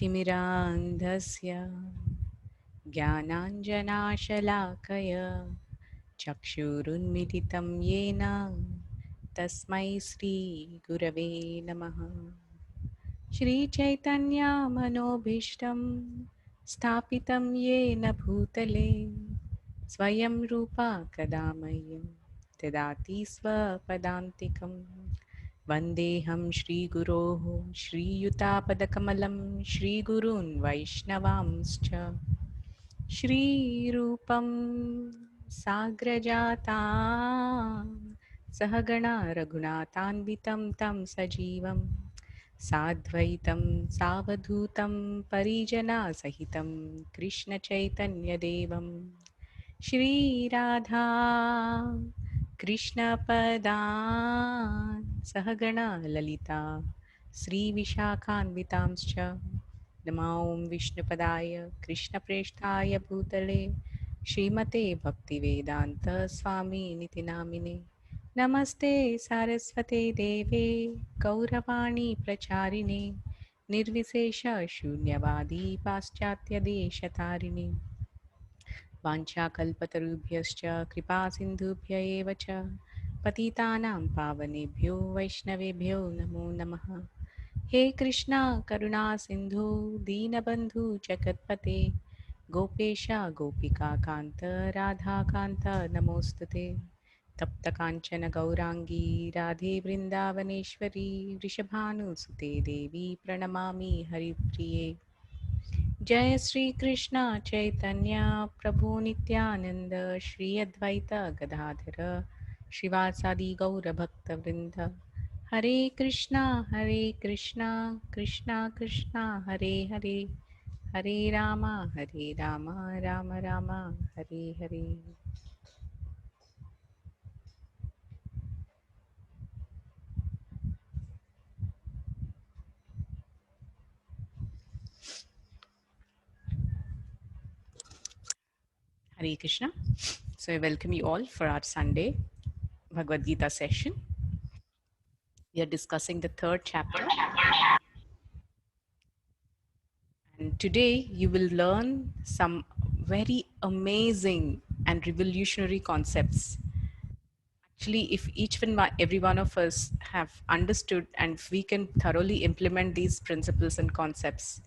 ज्ञानतिमिरान्धस्य ज्ञानाञ्जनाशलाकय चक्षुरुन्मिलितं येन तस्मै श्रीगुरवे नमः। श्रीचैतन्यमनोभीष्टं स्थापितं येन भूतले स्वयं रूपा कदा मह्यं ददाति स्वपदान्तिकं। वन्देऽहं श्रीगुरोः श्रीयुतापदकमलं श्रीगुरून् वैष्णवांश्च श्रीरूपं साग्रजातां सहगणा रघुनाथान्वितं तं सजीवं साद्वैतं सावधूतं परिजनसहितं कृष्णचैतन्यदेवं श्रीराधा कृष्णपदान् सहगणा ललिता श्रीविशाखान्वितांश्च नमो विष्णुपदाय कृष्णप्रेष्ठाय भूतले श्रीमते भक्तिवेदांत स्वामी निति नामिने नमस्ते सारस्वते देवे गौरवाणी प्रचारिणे निर्विशेष शून्यवादी पाश्चात्य देशतारिणे वाञ्छाकल्पतरुभ्यश्च कृपा सिन्धुभ्य एव च पतितानां पावनेभ्यो वैष्णवेभ्यो नमो नमः। हे कृष्णा करुणा सिंधु दीनबंधु जगत्पते गोपेश गोपिका कांत राधा कांत नमोस्तुते तप्त कांचन गौरांगी राधे वृंदावनेश्वरी वृषभानुसुते देवी प्रणमामि हरिप्रिये। जय श्री कृष्णा चैतन्य प्रभु नित्यानंद श्री अद्वैत गदाधर श्रीवासादि गौर भक्त वृंद हरे Krishna Krishna Krishna Hare Hare Hare Rama Ram Ram Hare Hare. Hare Krishna. So I welcome you all for our Sunday Bhagavad Gita session. We are discussing the third chapter. And today you will learn some very amazing and revolutionary concepts. Actually, if every one of us have understood and if we can thoroughly implement these principles and concepts,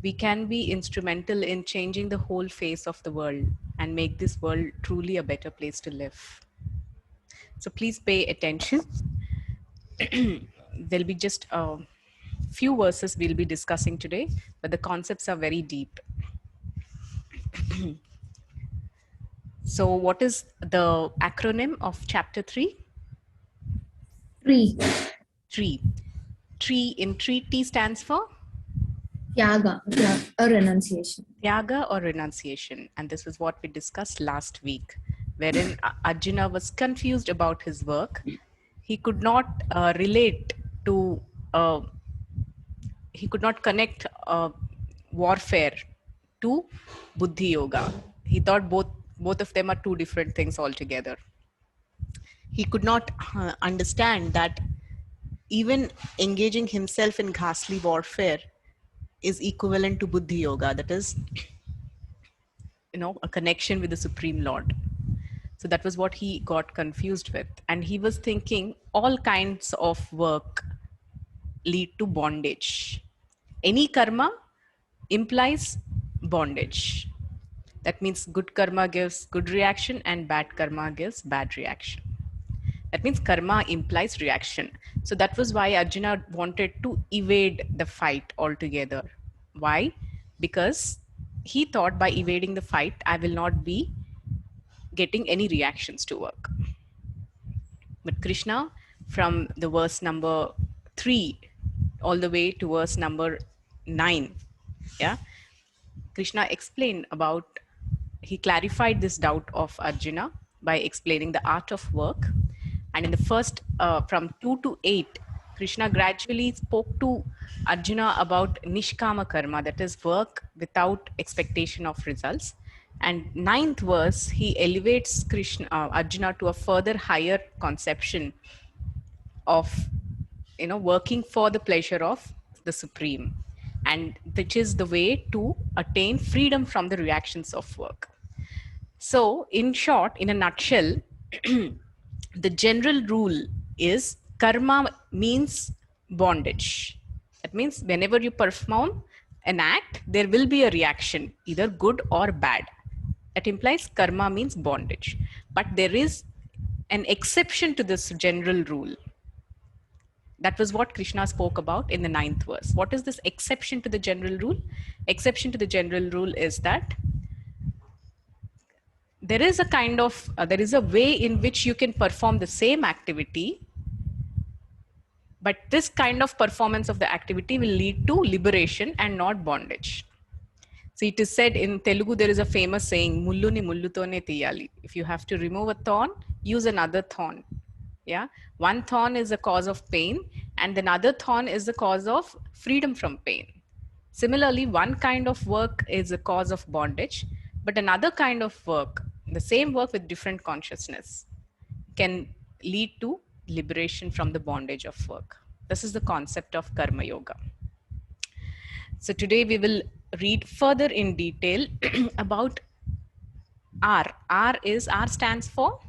we can be instrumental in changing the whole face of the world and make this world truly a better place to live. So please pay attention. There'll be just a few verses we'll be discussing today, but the concepts are very deep. So what is the acronym of chapter 3? Tree. Tree. Tree in tree, T stands for? Tyaga, a renunciation. Tyaga or renunciation. And this is what we discussed last week, wherein Arjuna was confused about his work. He could not relate to, he could not connect warfare to Buddhi Yoga. He thought both of them are two different things altogether. He could not understand that even engaging himself in ghastly warfare is equivalent to Buddhi Yoga, that is, a connection with the Supreme Lord. So that was what he got confused with. And he was thinking all kinds of work lead to bondage. Any karma implies bondage. That means good karma gives good reaction and bad karma gives bad reaction. That means karma implies reaction. So that was why Arjuna wanted to evade the fight altogether. Why? Because he thought by evading the fight, I will not be getting any reactions to work. But Krishna, from the verse number 3 all the way to verse number 9, yeah, Krishna explained about, he clarified this doubt of Arjuna by explaining the art of work. And in the first, from 2 to 8, Krishna gradually spoke to Arjuna about Nishkama Karma, that is work without expectation of results. And ninth verse, he elevates Arjuna to a further higher conception of working for the pleasure of the Supreme. and which is the way to attain freedom from the reactions of work. So, in short, in a nutshell, the general rule is karma means bondage. That means whenever you perform an act, there will be a reaction, either good or bad. That implies karma means bondage. But there is an exception to this general rule. That was what Krishna spoke about in the 9th verse. What is this exception to the general rule? Exception to the general rule is that there is a kind of there is a way in which you can perform the same activity, but this kind of performance of the activity will lead to liberation and not bondage. See, it is said in Telugu, there is a famous saying, mulluni mullutone tiyali. If you have to remove a thorn, use another thorn. Yeah, one thorn is a cause of pain and another thorn is the cause of freedom from pain. Similarly, one kind of work is a cause of bondage, but another kind of work, the same work with different consciousness, can lead to liberation from the bondage of work. This is the concept of karma yoga. So today we will read further in detail about R. R stands for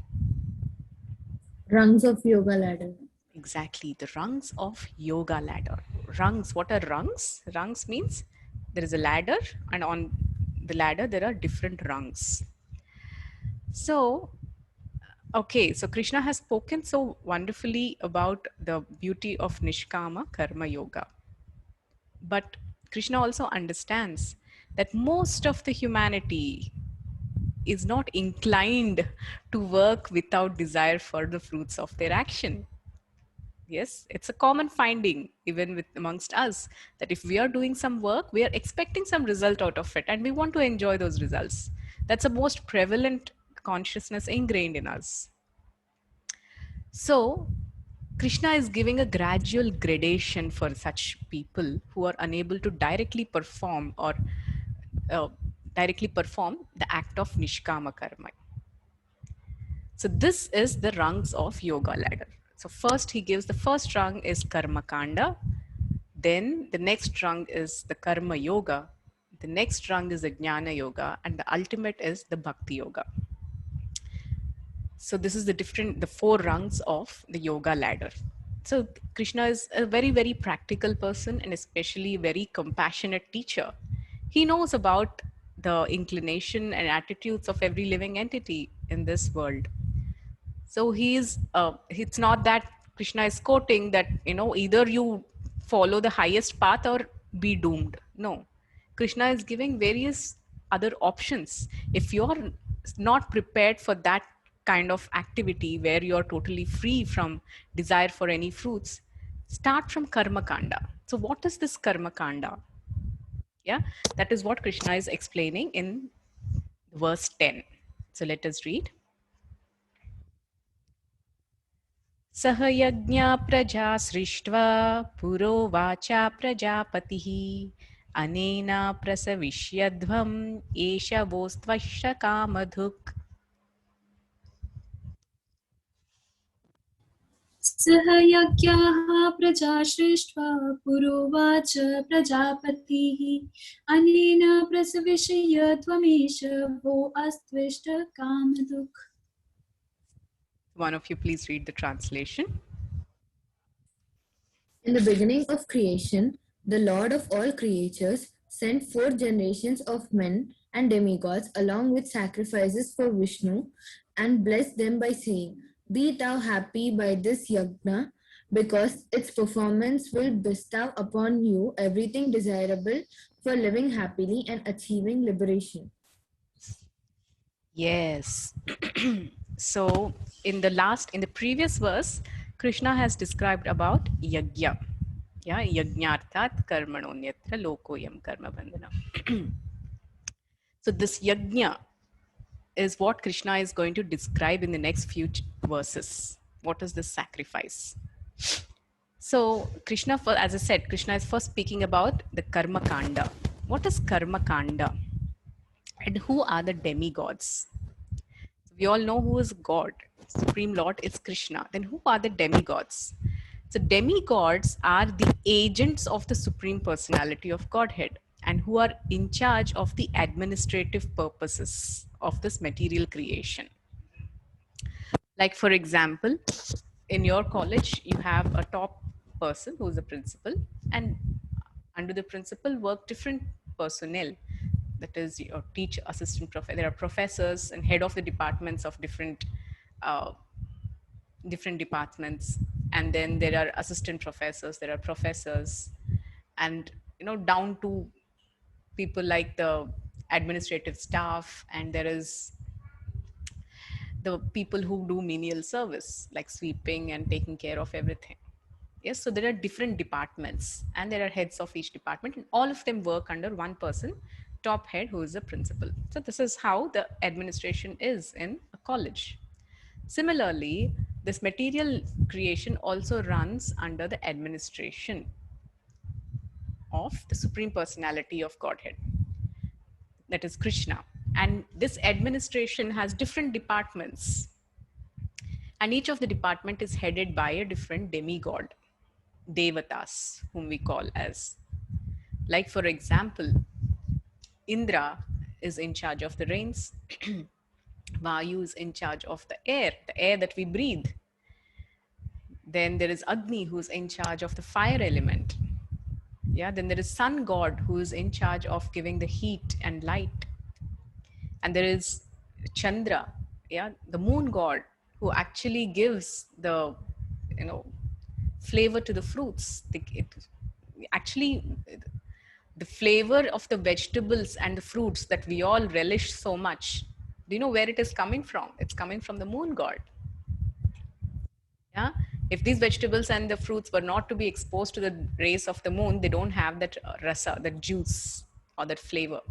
Rungs of yoga ladder. exactly the rungs of yoga ladder. Rungs, what are rungs? Rungs means there is a ladder and on the ladder there are different rungs. So okay, so Krishna has spoken so wonderfully about the beauty of Nishkama Karma Yoga. But Krishna also understands that most of the humanity is not inclined to work without desire for the fruits of their action. Yes, it's a common finding even with amongst us that if we are doing some work, we are expecting some result out of it and we want to enjoy those results. That's a most prevalent consciousness ingrained in us. So, Krishna is giving a gradual gradation for such people who are unable to directly perform or uh, directly perform the act of Nishkama Karma. So this is the rungs of yoga ladder. So first he gives the first rung is Karma Kanda. Then the next rung is the Karma Yoga. The next rung is the Jnana Yoga. And the ultimate is the Bhakti Yoga. So this is the 4 rungs of the yoga ladder. So Krishna is a very, very practical person and especially very compassionate teacher. He knows about the inclination and attitudes of every living entity in this world. So it's not that Krishna is quoting that, either you follow the highest path or be doomed. No, Krishna is giving various other options. If you're not prepared for that kind of activity where you're totally free from desire for any fruits, start from Karma Kanda. So what is this Karma Kanda? Yeah, that is what Krishna is explaining in verse 10. So let us read. सह यज्ञा प्रजा सृष्ट्वा पुरोवाचा प्रजापतिः अनेन प्रसविष्यध्वम् एष वोस्त्वश्च कामधुक्. सह यज्ञाः प्रजा सृष्ट्वा पुरोवाच प्रजापतिः अनेन प्रसविष्य त्वमेष वो अस्त्विष्ट कामधुक्. One of you please read the translation. In the beginning of creation, the Lord of all creatures sent 4 generations of men and demigods along with sacrifices for Vishnu and blessed them by saying, "Be thou happy by this yajna, because its performance will bestow upon you everything desirable for living happily and achieving liberation." Yes. So in the previous verse, Krishna has described about yajna. Yeah, yajnarthat karmanonyatra lokoyam karma bandhana. So this yajna is what Krishna is going to describe in the next few verses. What is this sacrifice? So Krishna, as I said, Krishna is first speaking about the Karma Kanda. What is Karma Kanda? And who are the demigods? We all know who is God. Supreme Lord is Krishna. Then who are the demigods? So demigods are the agents of the Supreme Personality of Godhead and who are in charge of the administrative purposes of this material creation. Like, for example, in your college, you have a top person who's a principal, and under the principal work different personnel. That is your teacher, assistant professor. There are professors and head of the departments of uh, different departments, and then there are assistant professors. There are professors, and down to people like the administrative staff, and there is the people who do menial service like sweeping and taking care of everything. Yes, so there are different departments and there are heads of each department, and all of them work under one person, top head, who is the principal. So this is how the administration is in a college. Similarly, this material creation also runs under the administration of the Supreme Personality of Godhead, that is Krishna. And this administration has different departments, and each of the department is headed by a different demigod, devatas, whom we call as. Like, for example, Indra is in charge of the rains. Vayu is in charge of the air that we breathe. Then there is Agni, who's in charge of the fire element. Yeah, then there is sun god, who is in charge of giving the heat and light. And there is Chandra, yeah, the moon god, who actually gives the flavor to the fruits. Actually, the flavor of the vegetables and the fruits that we all relish so much, do you know where it is coming from? It's coming from the moon god. Yeah, if these vegetables and the fruits were not to be exposed to the rays of the moon, they don't have that rasa, that juice or that flavor.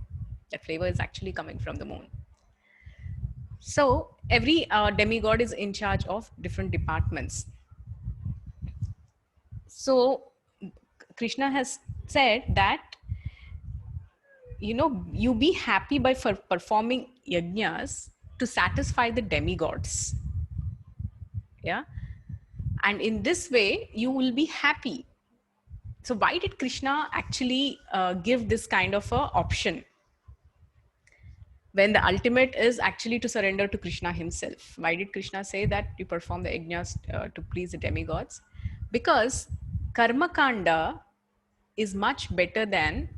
That flavor is actually coming from the moon. So every demigod is in charge of different departments. So Krishna has said that, you be happy by performing yajnas to satisfy the demigods. Yeah. And in this way, you will be happy. So why did Krishna actually give this kind of a option, when the ultimate is actually to surrender to Krishna himself? Why did Krishna say that you perform the yajnas to please the demigods? Because karma kanda is much better than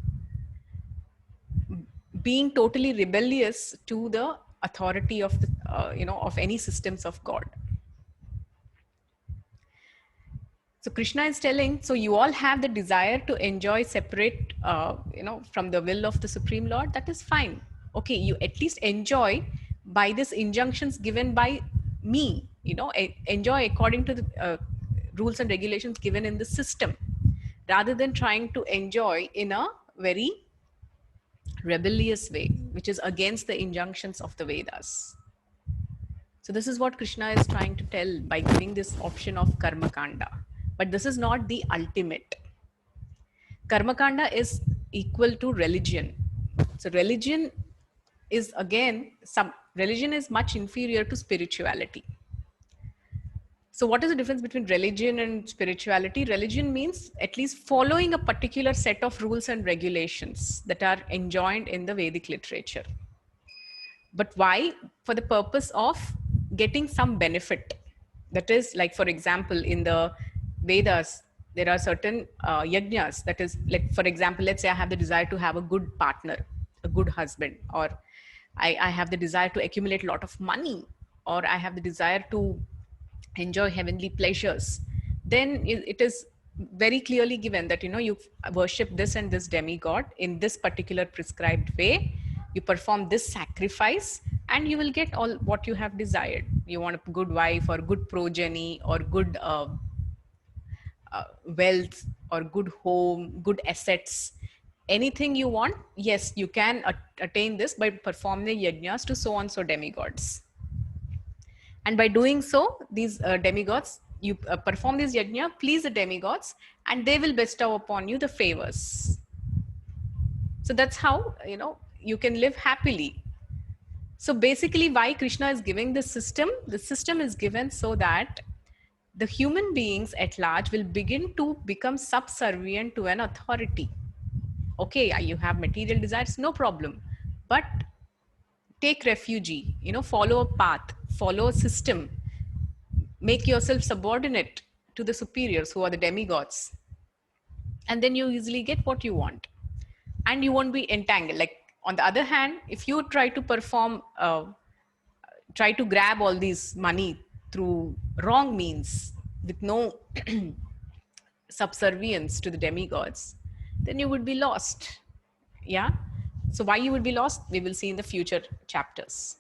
being totally rebellious to the authority of the of any systems of God. So Krishna is telling, so you all have the desire to enjoy separate from the will of the Supreme Lord. That is fine. Okay, you at least enjoy by these injunctions given by me. Enjoy according to the rules and regulations given in the system, rather than trying to enjoy in a very rebellious way, which is against the injunctions of the Vedas. So this is what Krishna is trying to tell by giving this option of karma kanda. But this is not the ultimate. Karma kanda is equal to religion. So religion is religion is much inferior to spirituality. So what is the difference between religion and spirituality? Religion means at least following a particular set of rules and regulations that are enjoined in the Vedic literature. But why? For the purpose of getting some benefit. That is, like, for example, in the Vedas, there are certain yajnas. That is, like, for example, let's say I have the desire to have a good partner, a good husband, or I have the desire to accumulate a lot of money, or I have the desire to enjoy heavenly pleasures. Then it is very clearly given that, you worship this and this demigod in this particular prescribed way. You perform this sacrifice and you will get all what you have desired. You want a good wife or good progeny or good wealth or good home, good assets, anything you want. Yes, you can attain this by performing yajnas to so and so demigods. And by doing so, these demigods, you perform this yajna, please the demigods, and they will bestow upon you the favors. So that's how, you can live happily. So basically, why Krishna is giving this system? The system is given so that the human beings at large will begin to become subservient to an authority. Okay, you have material desires, no problem. But take refuge, follow a path, follow a system, make yourself subordinate to the superiors who are the demigods. And then you easily get what you want. And you won't be entangled. Like, on the other hand, if you try to try to grab all these money through wrong means with no subservience to the demigods, then you would be lost. Yeah. So why you would be lost, we will see in the future chapters.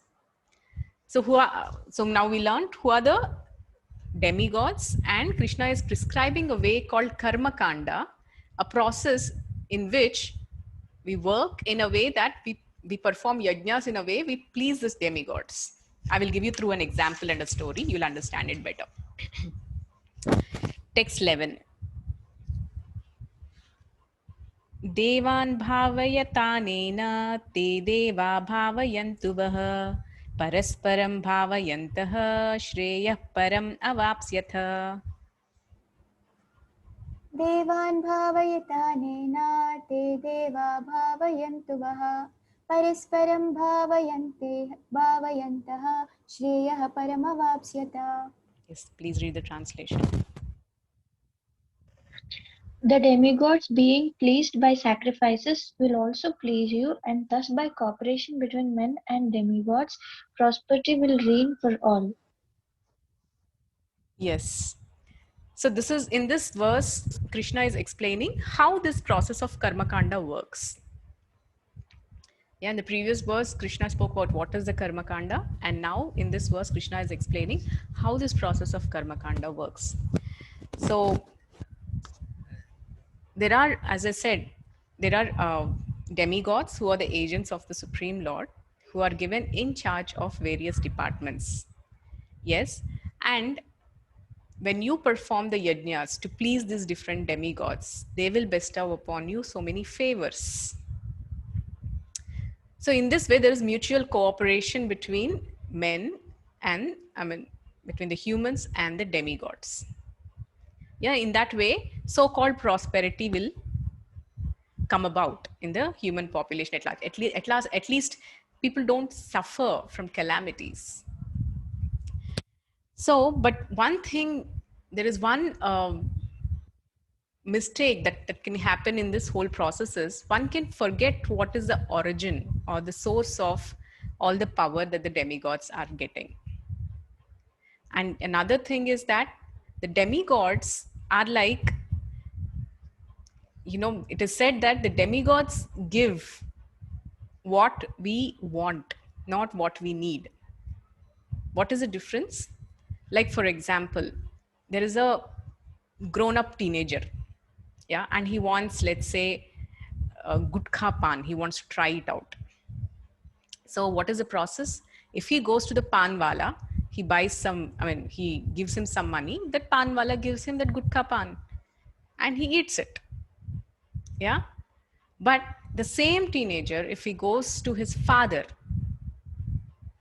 So so now we learned who are the demigods, and Krishna is prescribing a way called karma kanda, a process in which we work in a way that we perform yajnas in a way we please these demigods. I will give you through an example and a story. You'll understand it better. Text 11. Devan bhavayatanena te deva bhavayantu vah parasparam bhavayantah shreyah param avapsyatha. देवान् भावयतानेन ते देवा भावयन्तु वः परस्परं भावयन्तः श्रेयः परमवाप्स्यत. Yes, please read the translation. The demigods, being pleased by sacrifices, will also please you, and thus by cooperation between men and demigods, prosperity will reign for all. Yes. So this is, in this verse, Krishna is explaining how this process of karma kanda works. Yeah, in the previous verse, Krishna spoke about what is the karma kanda, and now in this verse, Krishna is explaining how this process of karma kanda works. So there are, as I said, there are demigods who are the agents of the Supreme Lord, who are given in charge of various departments. Yes, and when you perform the yajnas to please these different demigods, they will bestow upon you so many favors. So in this way, there is mutual cooperation between men and, between the humans and the demigods. Yeah, in that way, so-called prosperity will come about in the human population at large. At least people don't suffer from calamities. So, but one thing, there is one mistake that can happen in this whole process is one can forget what is the origin or the source of all the power that the demigods are getting. And another thing is that the demigods are like, it is said that the demigods give what we want, not what we need. What is the difference? Like, for example, there is a grown-up teenager, yeah, and he wants, let's say, gutkha pan. He wants to try it out. So what is the process? If he goes to the pan wala, he buys some, he gives him some money, that pan wala gives him that gutkha pan, and he eats it. Yeah. But the same teenager, if he goes to his father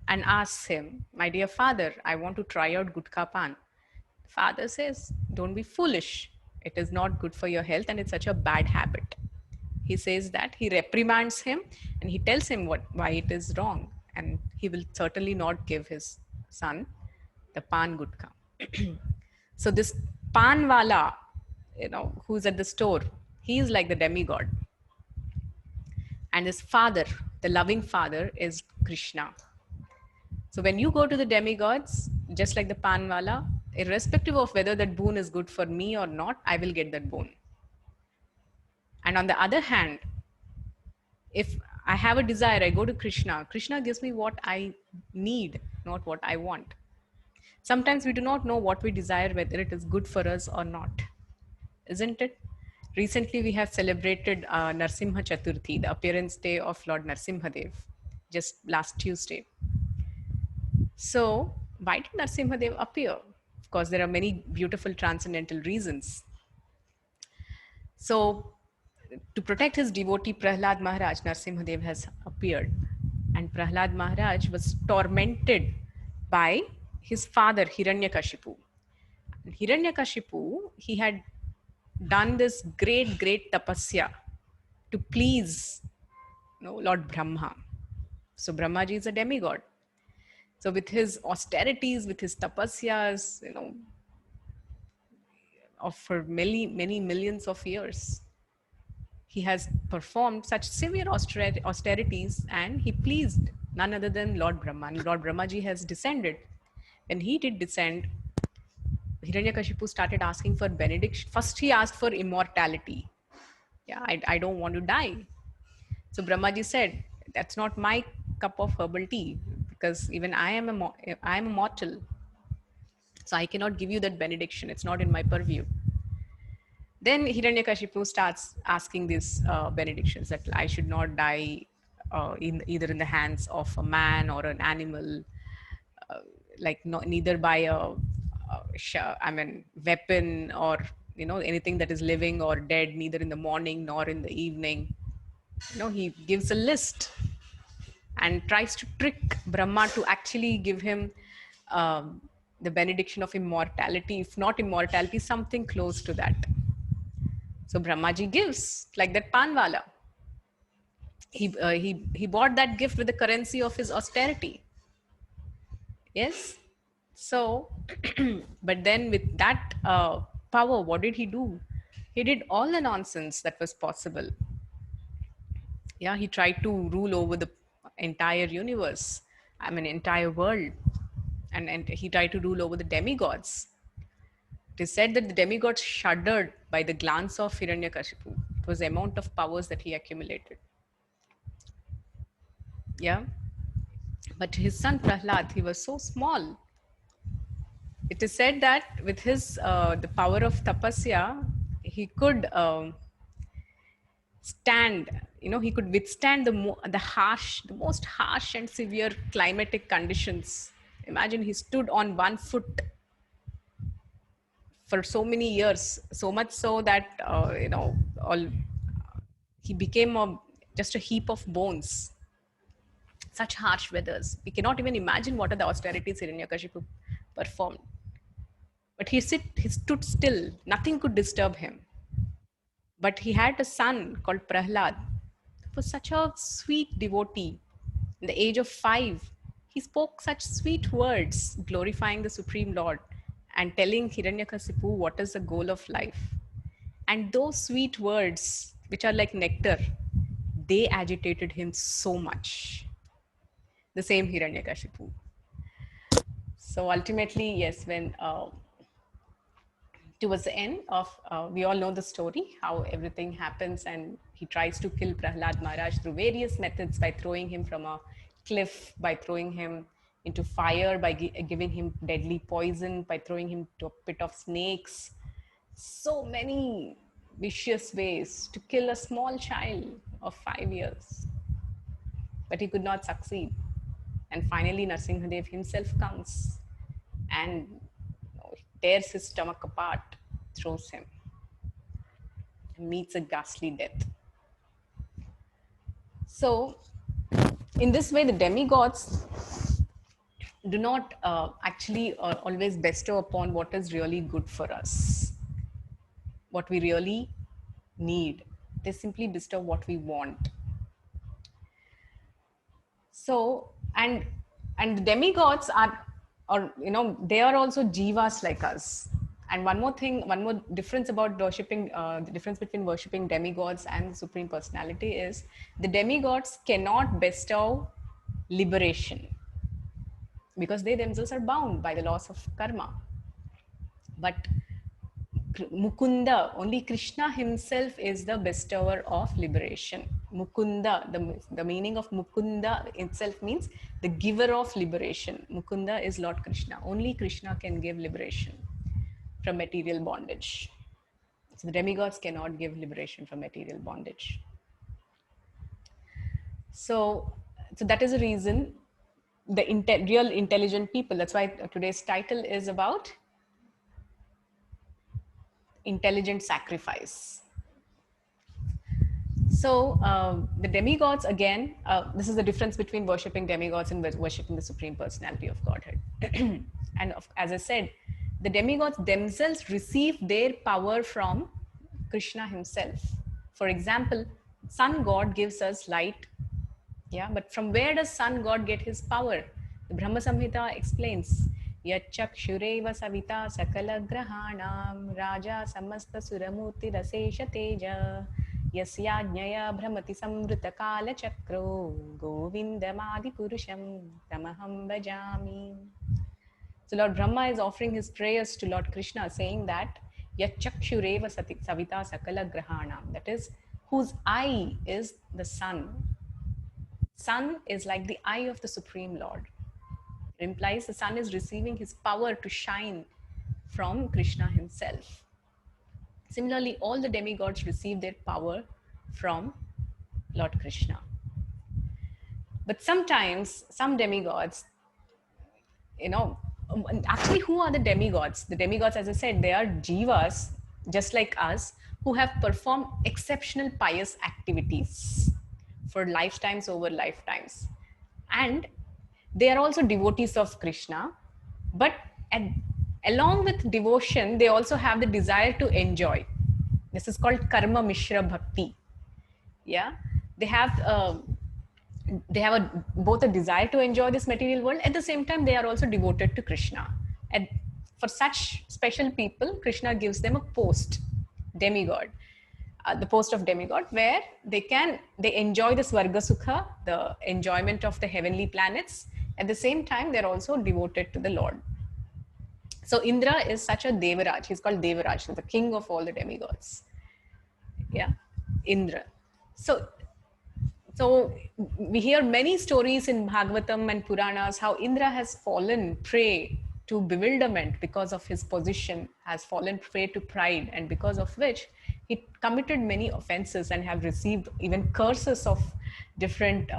and asks him, my dear father, I want to try out gutkha pan. Father says, don't be foolish. It is not good for your health and it's such a bad habit. He says that, he reprimands him and he tells him why it is wrong. And he will certainly not give his son the pan gutka. So this pan wala, who's at the store, he is like the demigod. And his father, the loving father, is Krishna. So when you go to the demigods, just like the pan wala, irrespective of whether that boon is good for me or not, I will get that boon. And on the other hand, if I have a desire, I go to Krishna. Krishna gives me what I need, not what I want. Sometimes we do not know what we desire, whether it is good for us or not. Isn't it? Recently, we have celebrated Narsimha Chaturthi, the appearance day of Lord Narsimhadev, just last Tuesday. So why did Narsimhadev appear? Of course, there are many beautiful transcendental reasons. So to protect his devotee Prahlad Maharaj, Narsimhadev has appeared. And Prahlad Maharaj was tormented by his father Hiranyakashipu. Hiranyakashipu, he had done this great tapasya to please, Lord Brahma. So Brahmaji is a demigod. So with his austerities, with his tapasyas, for many millions of years, he has performed such severe austerities, and he pleased none other than Lord Brahma. And Lord Brahmaji has descended. When he did descend, Hiranyakashipu started asking for benediction. First, he asked for immortality. Yeah, I don't want to die. So Brahmaji said, that's not my cup of herbal tea, because even I am a mortal. So I cannot give you that benediction. It's not in my purview. Then Hiranyakashipu starts asking these benedictions that I should not die either in the hands of a man or an animal, neither by weapon, or anything that is living or dead, neither in the morning nor in the evening. He gives a list and tries to trick Brahma to actually give him the benediction of immortality, if not immortality, something close to that. So Brahmaji gives, like that Panwala. He bought that gift with the currency of his austerity. Yes. So, but then with that power, what did he do? He did all the nonsense that was possible. Yeah, he tried to rule over the entire universe, entire world. And he tried to rule over the demigods. It is said that the demigods shuddered by the glance of Hiranyakashipu. It was the amount of powers that he accumulated. Yeah. But his son Prahlad, he was so small. It is said that with his the power of tapasya, he could stand. He could withstand the most harsh and severe climatic conditions. Imagine, he stood on one foot for so many years, so much so that he became just a heap of bones. Such harsh weathers. We cannot even imagine what are the austerities Hiranyakashipu performed. But he stood still. Nothing could disturb him. But he had a son called Prahlad. He was such a sweet devotee. In the age of 5, he spoke such sweet words, glorifying the Supreme Lord and telling Hiranyakashipu what is the goal of life. And those sweet words, which are like nectar, they agitated him so much. The same Hiranyakashipu. So ultimately, yes, when towards the end of, we all know the story, how everything happens, and he tries to kill Prahlad Maharaj through various methods, by throwing him from a cliff, by throwing him into fire, by giving him deadly poison, by throwing him to a pit of snakes. So many vicious ways to kill a small child of 5 years. But he could not succeed. And finally, Narsimhadev himself comes and tears his stomach apart, throws him, and meets a ghastly death. So, in this way, the demigods do not actually always bestow upon what is really good for us, what we really need. They simply bestow what we want. So, and the demigods are, they are also jivas like us. And one more difference about worshipping, the difference between worshipping demigods and the Supreme Personality is the demigods cannot bestow liberation, because they themselves are bound by the laws of karma. But Mukunda, only Krishna himself is the bestower of liberation. Mukunda, the meaning of Mukunda itself means the giver of liberation. Mukunda is Lord Krishna. Only Krishna can give liberation from material bondage. So the demigods cannot give liberation from material bondage. So that is the reason the real intelligent people, that's why today's title is about intelligent sacrifice. So the demigods, again, this is the difference between worshipping demigods and worshipping the Supreme Personality of Godhead. And as I said, the demigods themselves receive their power from Krishna himself. For example, sun god gives us light. Yeah, but from where does sun god get his power? The Brahma Samhita explains, Yachakshureva savita sakala grahanam raja samasta suramurti rasesha teja yasyajnaya brahmati samvrita kala chakro govindamadi purusham tamaham bhajami. So Lord Brahma is offering his prayers to Lord Krishna, saying that Yachakshureva savita sakala grahanam, that is, whose eye is the sun. Sun is like the eye of the Supreme Lord. It implies the sun is receiving his power to shine from Krishna himself. Similarly, all the demigods receive their power from Lord Krishna. But sometimes some demigods, actually, who are the demigods? The demigods, as I said, they are jivas, just like us, who have performed exceptional pious activities for lifetimes over lifetimes. And they are also devotees of Krishna, but along with devotion, they also have the desire to enjoy. This is called karma mishra bhakti. Yeah, they have both a desire to enjoy this material world. At the same time, they are also devoted to Krishna. And for such special people, Krishna gives them a post, demigod, the post of demigod, where they enjoy the Svarga Sukha, the enjoyment of the heavenly planets. At the same time, they're also devoted to the Lord. So Indra is such a Devaraj. He's called Devaraj, the king of all the demigods. Yeah, Indra. So we hear many stories in Bhagavatam and Puranas how Indra has fallen prey to bewilderment because of his position, has fallen prey to pride, and because of which he committed many offenses and have received even curses of different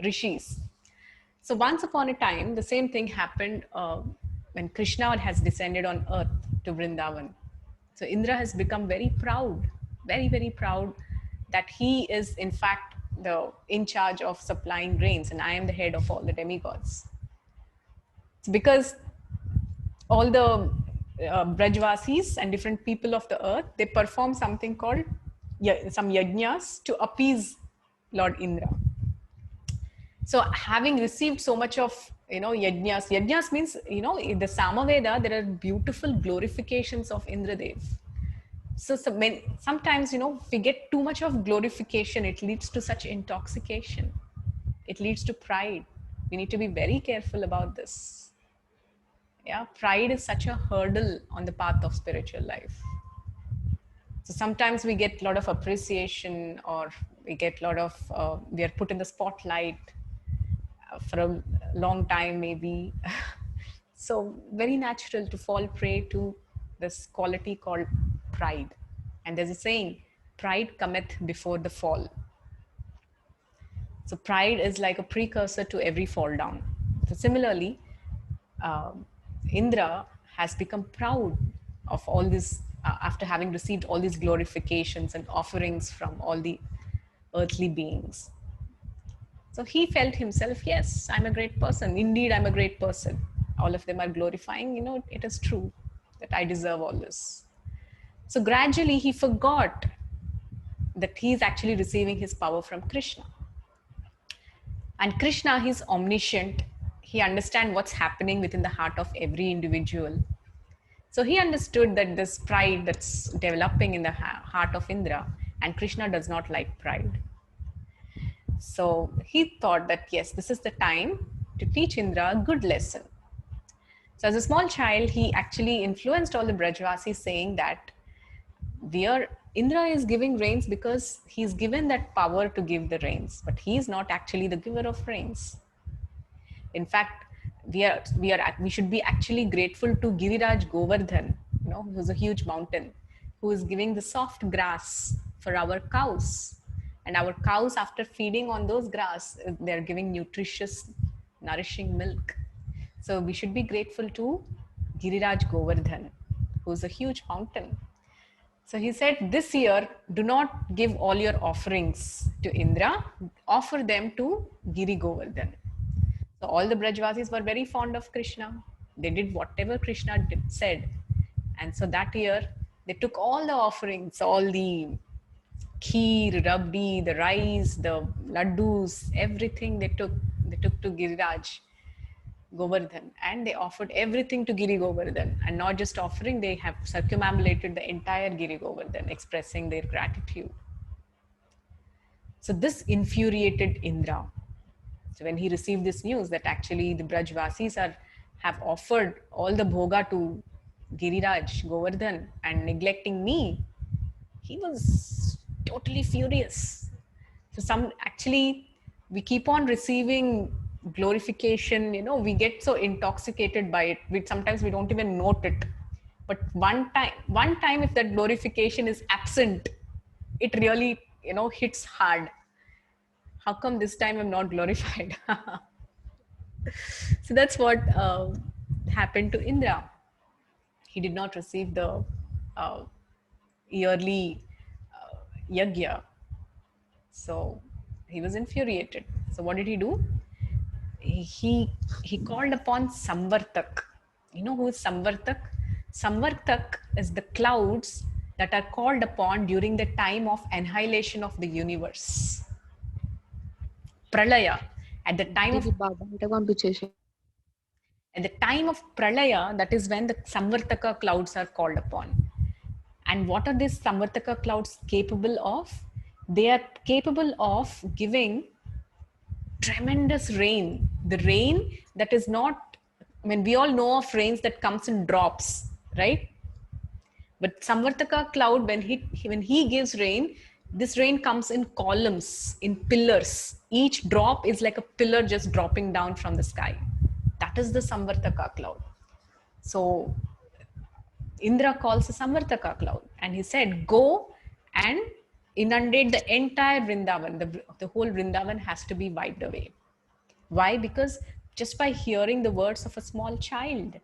rishis. So once upon a time, the same thing happened when Krishna has descended on earth to Vrindavan. So Indra has become very proud, very, very proud that he is in fact in charge of supplying rains, and I am the head of all the demigods. It's because all the Brajvasis and different people of the earth, they perform something called some yajnas to appease Lord Indra. So having received so much of yajnas means, in the Samaveda there are beautiful glorifications of Indradev. So sometimes, if we get too much of glorification, it leads to such intoxication. It leads to pride. We need to be very careful about this. Yeah, pride is such a hurdle on the path of spiritual life. So sometimes we get a lot of appreciation, or we get a lot of, we are put in the spotlight for a long time maybe. So very natural to fall prey to this quality called pride. And there's a saying, pride cometh before the fall. So pride is like a precursor to every fall down. So similarly, Indra has become proud of all this after having received all these glorifications and offerings from all the earthly beings. So he felt himself, yes, I'm a great person. Indeed, I'm a great person. All of them are glorifying, it is true that I deserve all this. So gradually he forgot that he is actually receiving his power from Krishna. And Krishna, he's omniscient. He understands what's happening within the heart of every individual. So he understood that this pride that's developing in the heart of Indra, and Krishna does not like pride. So he thought that, yes, this is the time to teach Indra a good lesson. So as a small child, he actually influenced all the Brajvasis, saying that Indra is giving rains because he's given that power to give the rains, but he is not actually the giver of rains. In fact, we should be actually grateful to Giriraj Govardhan, who's a huge mountain, who is giving the soft grass for our cows. And our cows, after feeding on those grass, they're giving nutritious, nourishing milk. So we should be grateful to Giriraj Govardhan, who's a huge mountain. So he said, this year, do not give all your offerings to Indra, offer them to Giri Govardhan. So all the Brajvasis were very fond of Krishna. They did whatever Krishna said. And so that year, they took all the offerings, all the kheer, rabdi, the rice, the laddus, everything they took to Giriraj Govardhan, and they offered everything to Giri Govardhan. And not just offering, they have circumambulated the entire Giri Govardhan, expressing their gratitude. So this infuriated Indra. So when he received this news that actually the Brajvasis have offered all the bhoga to Giriraj Govardhan and neglecting me, he was totally furious. So we keep on receiving glorification, we get so intoxicated by it. Sometimes we don't even note it. But one time if that glorification is absent, it really, hits hard. How come this time I'm not glorified? So that's what happened to Indra. He did not receive the yearly yagya. So he was infuriated. So what did he do? He called upon Samvartak. You know who is Samvartak? Samvartak is the clouds that are called upon during the time of annihilation of the universe. Pralaya. At the time of Pralaya, that is when the Samvartaka clouds are called upon. And what are these Samvartaka clouds capable of? They are capable of giving tremendous rain. The rain that is not, we all know of rains that comes in drops, right? But Samvartaka cloud, when he gives rain, this rain comes in columns, in pillars. Each drop is like a pillar just dropping down from the sky. That is the Samvartaka cloud. So Indra calls the Samvartaka cloud and he said, go and inundate the entire Vrindavan. The whole Vrindavan has to be wiped away. Why? Because just by hearing the words of a small child,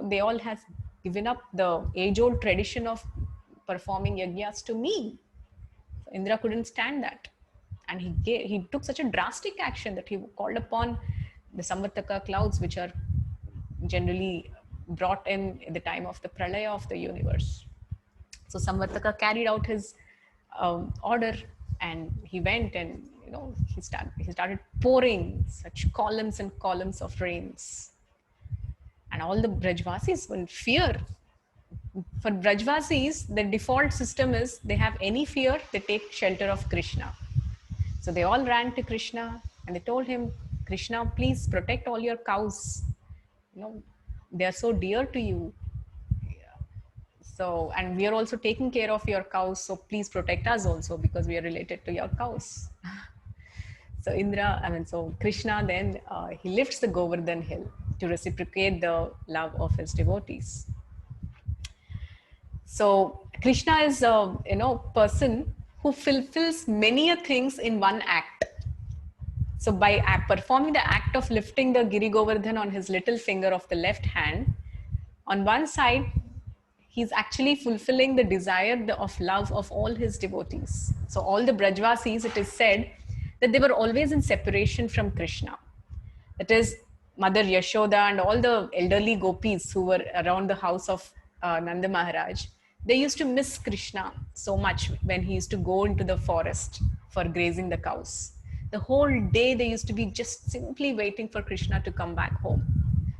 they all have given up the age-old tradition of performing yajnas to me. So Indra couldn't stand that. And he took such a drastic action that he called upon the Samvartaka clouds, which are generally brought in the time of the pralaya of the universe. So Samvartaka carried out his order, and he went and he started pouring such columns and columns of rains. And all the Brajvasis were in fear. For Brajvasis, the default system is they have any fear, they take shelter of Krishna. So they all ran to Krishna and they told him, Krishna, please protect all your cows. They are so dear to you. So, and we are also taking care of your cows. So please protect us also because we are related to your cows. So Krishna then, he lifts the Govardhan hill to reciprocate the love of his devotees. So Krishna is a person who fulfills many things in one act. So by performing the act of lifting the Giri Govardhan on his little finger of the left hand, on one side, he's actually fulfilling the desire of love of all his devotees. So all the Brajvasis, it is said that they were always in separation from Krishna. That is, Mother Yashoda and all the elderly gopis who were around the house of Nanda Maharaj, they used to miss Krishna so much when he used to go into the forest for grazing the cows. The whole day they used to be just simply waiting for Krishna to come back home.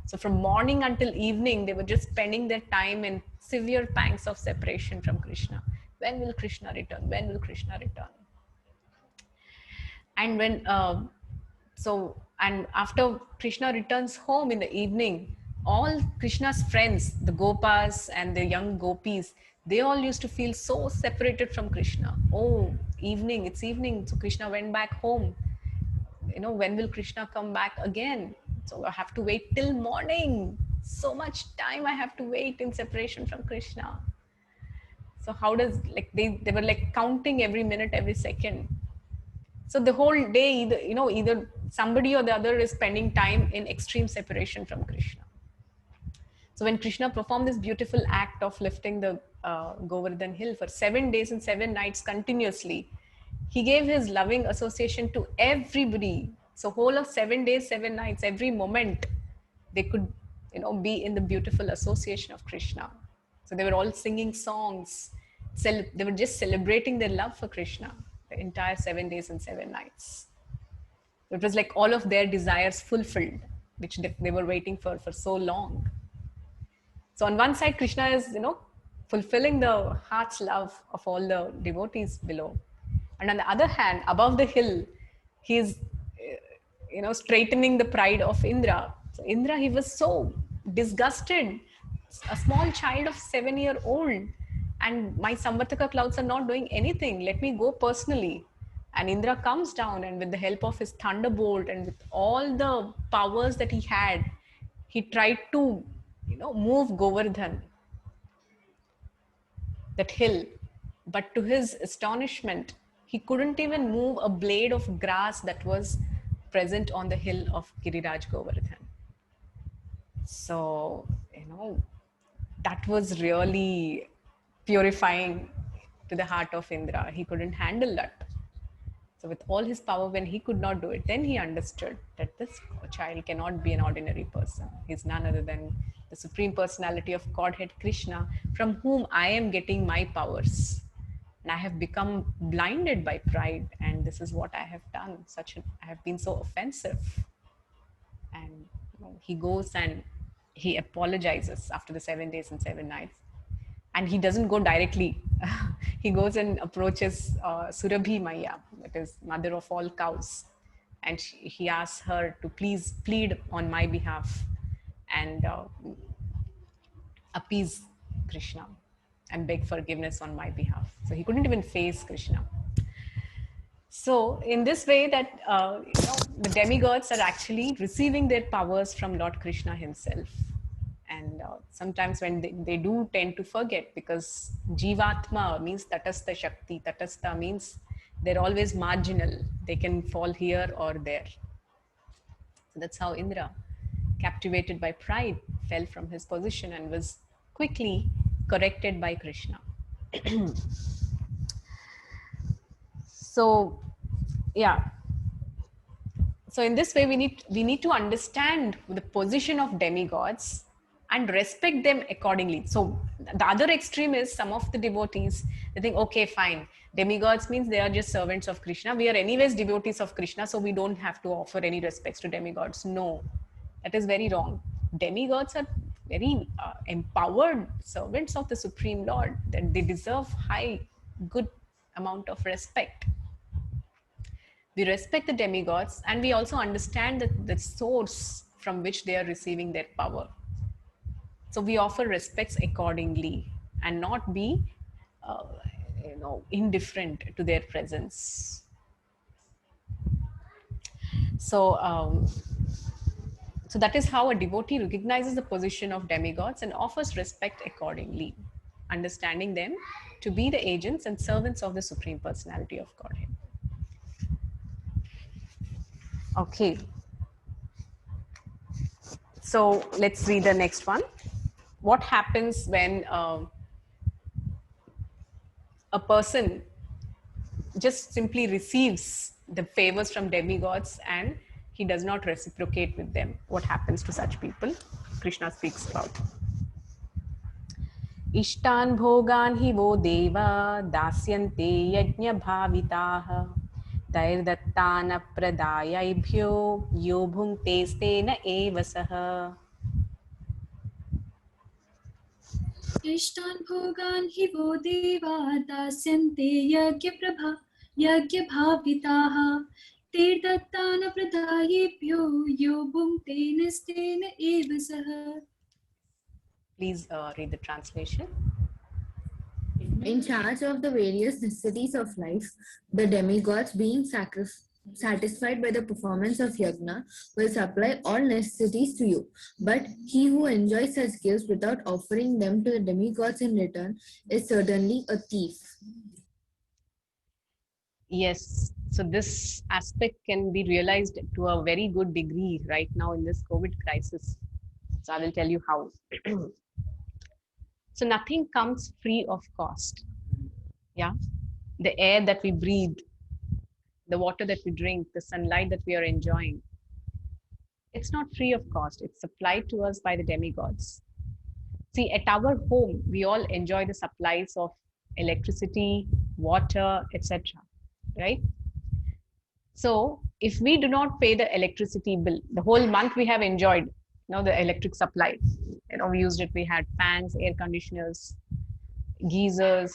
So from morning until evening, they were just spending their time in severe pangs of separation from Krishna. When will Krishna return? When will Krishna return? And and after Krishna returns home in the evening, all Krishna's friends, the Gopas and the young gopis, they all used to feel so separated from Krishna. Oh, evening, it's evening. So Krishna went back home. When will Krishna come back again? So I have to wait till morning. So much time I have to wait in separation from Krishna. So how does, they were counting every minute, every second. So the whole day, either somebody or the other is spending time in extreme separation from Krishna. So when Krishna performed this beautiful act of lifting the Govardhan hill for 7 days and 7 nights continuously, he gave his loving association to everybody. So whole of 7 days, 7 nights, every moment, they could be in the beautiful association of Krishna. So they were all singing songs. They were just celebrating their love for Krishna the entire 7 days and 7 nights. It was like all of their desires fulfilled, which they were waiting for so long. So on one side, Krishna is, fulfilling the heart's love of all the devotees below. And on the other hand, above the hill, he is, straightening the pride of Indra. So Indra, he was so disgusted. A small child of 7-year-old, and my Samvartaka clouds are not doing anything. Let me go personally. And Indra comes down, and with the help of his thunderbolt and with all the powers that he had, he tried to, move Govardhan, that hill. But to his astonishment, he couldn't even move a blade of grass that was present on the hill of Giriraj Govardhan. So, that was really purifying to the heart of Indra. He couldn't handle that. So with all his power, when he could not do it, then he understood that this child cannot be an ordinary person. He's none other than the Supreme Personality of Godhead, Krishna, from whom I am getting my powers. And I have become blinded by pride, and this is what I have done. I have been so offensive. And he goes and he apologizes after the 7 days and 7 nights. And he doesn't go directly. He goes and approaches Surabhi Maya, that is mother of all cows. And he asks her to please plead on my behalf and appease Krishna and beg forgiveness on my behalf. So he couldn't even face Krishna. So in this way that, the demigods are actually receiving their powers from Lord Krishna himself. And sometimes when they do tend to forget, because Jivatma means Tatastha Shakti. Tatastha means they're always marginal. They can fall here or there. So that's how Indra, captivated by pride, fell from his position and was quickly corrected by Krishna. So, yeah. So in this way, we need to understand the position of demigods and respect them accordingly. So the other extreme is some of the devotees, they think, okay, fine, demigods means they are just servants of Krishna. We are anyways devotees of Krishna, so we don't have to offer any respects to demigods. No, that is very wrong. Demigods are very empowered servants of the Supreme Lord, that they deserve high, good amount of respect. We respect the demigods, and we also understand the source from which they are receiving their power. So we offer respects accordingly and not be, indifferent to their presence. So, so that is how a devotee recognizes the position of demigods and offers respect accordingly, understanding them to be the agents and servants of the Supreme Personality of Godhead. Okay. So let's read the next one. What happens when a person just simply receives the favors from demigods and he does not reciprocate with them? What happens to such people? Krishna speaks about. Ishtan bhogan hi vo deva dasyante yajna bhavitaha dairdattana pradayaibhyo yo bhungte stena eva saha. इष्टान् भोगान् हि वो देवा दास्यन्ते यज्ञभाविताः तैर्दत्तान् प्रदायेभ्यो यो भुङ्क्ते निस्तेन एव सः. Please read the translation. In charge of the various necessities of life, the demigods, being satisfied by the performance of yajna, will supply all necessities to you. But he who enjoys such gifts without offering them to the demigods in return is certainly a thief. Yes, so this aspect can be realized to a very good degree right now in this COVID crisis. So I will tell you how. So nothing comes free of cost. Yeah, the air that we breathe, the water that we drink, the sunlight that we are enjoying, It's not free of cost. It's supplied to us by the demigods. See, at our home, we all enjoy the supplies of electricity, water, etc. Right? So, if we do not pay the electricity bill, the whole month we have enjoyed, the electric supply. We used it. We had fans, air conditioners, geysers,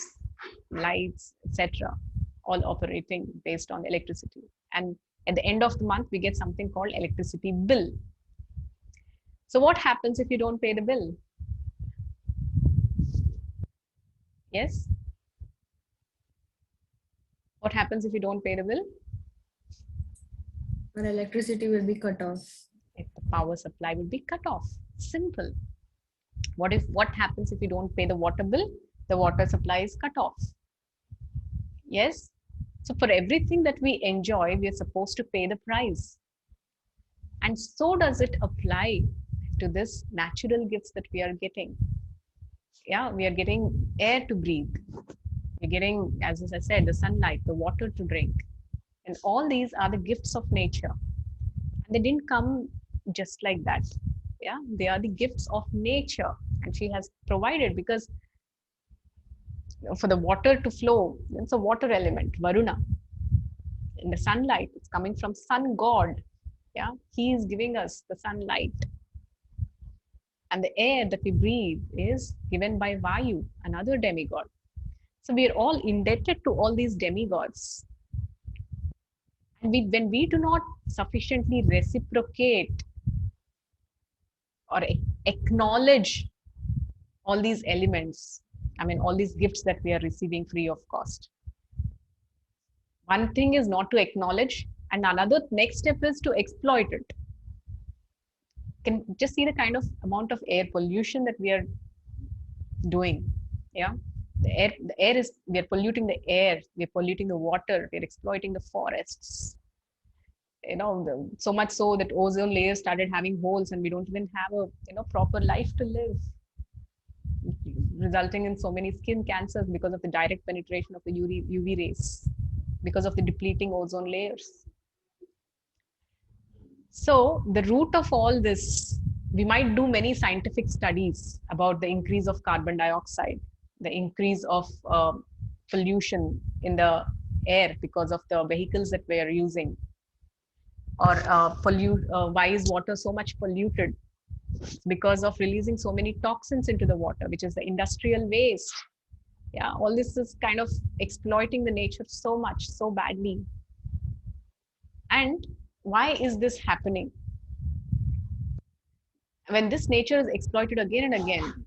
lights, etc., all operating based on electricity. And at the end of the month, we get something called electricity bill. So, what happens if you don't pay the bill? Yes? What happens if you don't pay the bill? Our electricity will be cut off. If the power supply will be cut off. Simple. What happens if you don't pay the water bill? The water supply is cut off. Yes? So for everything that we enjoy, we are supposed to pay the price. And so does it apply to this natural gifts that we are getting. Yeah, we are getting air to breathe. We're getting, as I said, the sunlight, the water to drink. And all these are the gifts of nature. And they didn't come just like that. Yeah, they are the gifts of nature. And she has provided, because for the water to flow, it's a water element, Varuna. In the sunlight, it's coming from sun god. Yeah, he is giving us the sunlight. And the air that we breathe is given by Vayu, another demigod. So we are all indebted to all these demigods. And when we do not sufficiently reciprocate or acknowledge all these elements, all these gifts that we are receiving free of cost. One thing is not to acknowledge, and another next step is to exploit it. You can just see the kind of amount of air pollution that we are doing. Yeah, the air is, we are polluting the air, we are polluting the water, we are exploiting the forests. So much so that ozone layer started having holes, and we don't even have a proper life to live, resulting in so many skin cancers because of the direct penetration of the UV rays, because of the depleting ozone layers. So the root of all this, we might do many scientific studies about the increase of carbon dioxide, the increase of pollution in the air because of the vehicles that we are using, or why is water so much polluted? Because of releasing so many toxins into the water, which is the industrial waste. Yeah, all this is kind of exploiting the nature so much, so badly. And why is this happening? When this nature is exploited again and again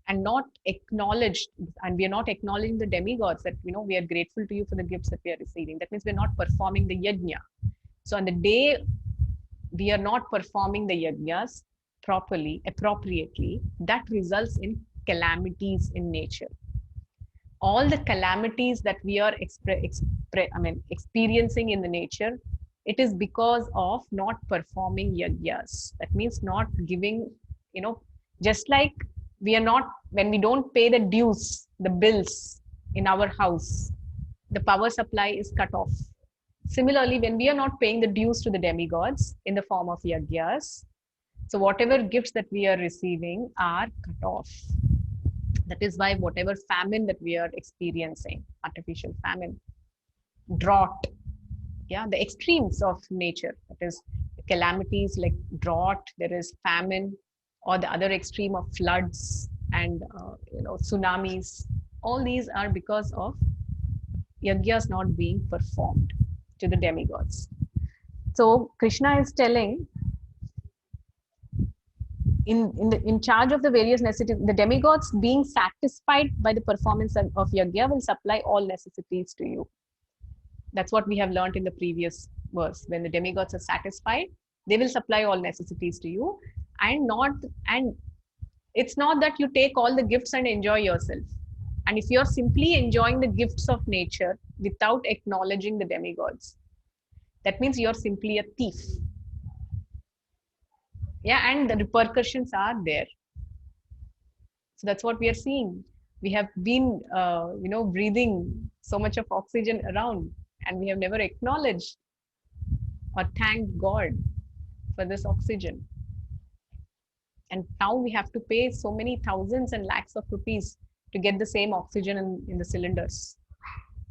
and not acknowledged, and we are not acknowledging the demigods that, we are grateful to you for the gifts that we are receiving. That means we're not performing the yajna. So on the day we are not performing the yajnas properly, appropriately, that results in calamities in nature. All the calamities that we are experiencing in the nature, it is because of not performing yajnas. That means not giving, just like we are not, when we don't pay the dues, the bills in our house, the power supply is cut off. Similarly, when we are not paying the dues to the demigods in the form of yajnas, so whatever gifts that we are receiving are cut off. That is why whatever famine that we are experiencing, artificial famine, drought, yeah, the extremes of nature, that is calamities like drought, there is famine, or the other extreme of floods and tsunamis. All these are because of yajnas not being performed to the demigods. So Krishna is telling, in charge of the various necessities, the demigods being satisfied by the performance of yajna will supply all necessities to you. That's what we have learned in the previous verse. When the demigods are satisfied, they will supply all necessities to you, and it's not that you take all the gifts and enjoy yourself. And if you're simply enjoying the gifts of nature without acknowledging the demigods, that means you're simply a thief. Yeah, and the repercussions are there. So that's what we are seeing. We have been, breathing so much of oxygen around, and we have never acknowledged or thanked God for this oxygen. And now we have to pay so many thousands and lakhs of rupees to get the same oxygen in the cylinders.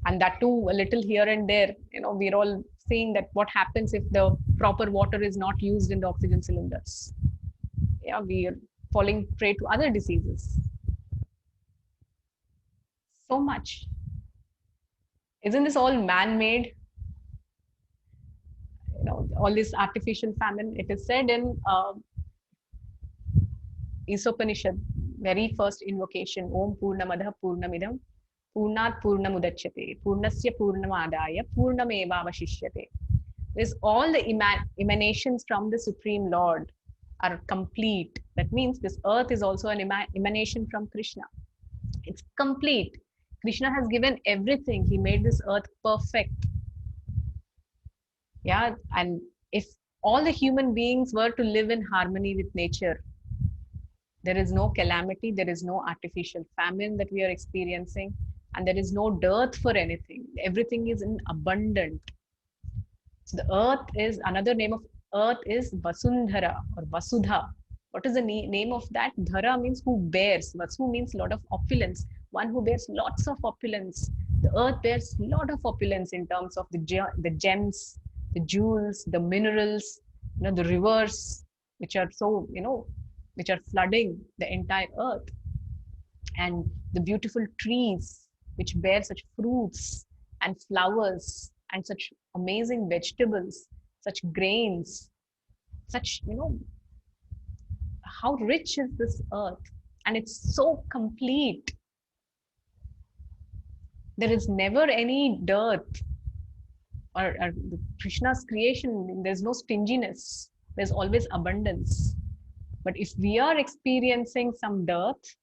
And that too, a little here and there. We're all seeing that what happens if the proper water is not used in the oxygen cylinders. Yeah, we are falling prey to other diseases. So much. Isn't this all man-made? All this artificial famine. It is said in Isopanishad, very first invocation, Om Purnamadah Purnamidam Purnat Purnamudachyate Purnasya Purnamadaya Purnamevavashishyate. This all the emanations from the Supreme Lord are complete. That means this earth is also an emanation from Krishna. It's complete. Krishna has given everything. He made this earth perfect. Yeah, and if all the human beings were to live in harmony with nature, there is no calamity, there is no artificial famine that we are experiencing, and there is no dearth for anything. Everything is in abundant. So the earth is, another name of earth is Vasundhara or Vasudha. What is the name of that? Dhara means who bears. Vasu means lot of opulence. One who bears lots of opulence. The earth bears lot of opulence in terms of the gems, the jewels, the minerals, the rivers, which are so, which are flooding the entire earth, and the beautiful trees which bear such fruits and flowers and such amazing vegetables, such grains, such, how rich is this earth? And it's so complete. There is never any dearth, or Krishna's creation, there's no stinginess, there's always abundance. But if we are experiencing some dearth,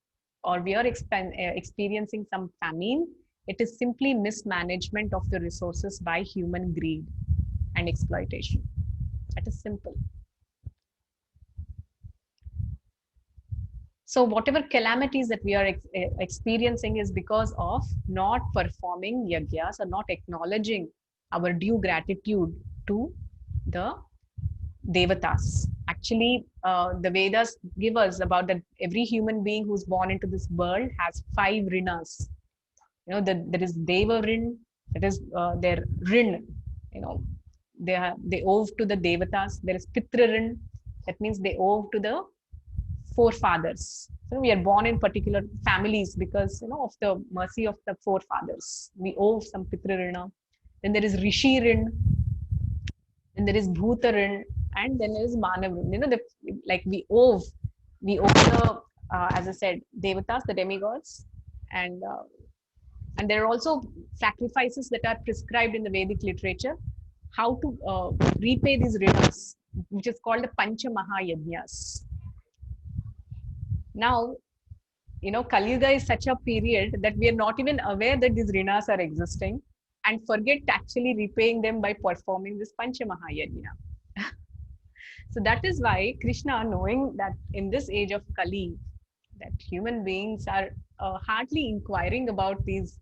or we are experiencing some famine, it is simply mismanagement of the resources by human greed and exploitation. That is simple. So whatever calamities that we are experiencing is because of not performing yagyas or not acknowledging our due gratitude to the devatas. Actually, the Vedas give us about that every human being who's born into this world has 5 rinas. There is Deva Rin, that is their Rin. They owe to the devatas. There is Pitra Rin, that means they owe to the forefathers. So we are born in particular families because of the mercy of the forefathers. We owe some Pitra Rina. Then there is Rishi Rin. Then there is Bhuta Rin. And then there is Manav Rin. Like we owe the, as I said, devatas, the demigods, and there are also sacrifices that are prescribed in the Vedic literature, how to repay these rinas, which is called the Pancha Mahayajnas. Now, Kali Yuga is such a period that we are not even aware that these rinas are existing, and forget actually repaying them by performing this Pancha Mahayajna. So that is why Krishna, knowing that in this age of Kali, that human beings are hardly inquiring about these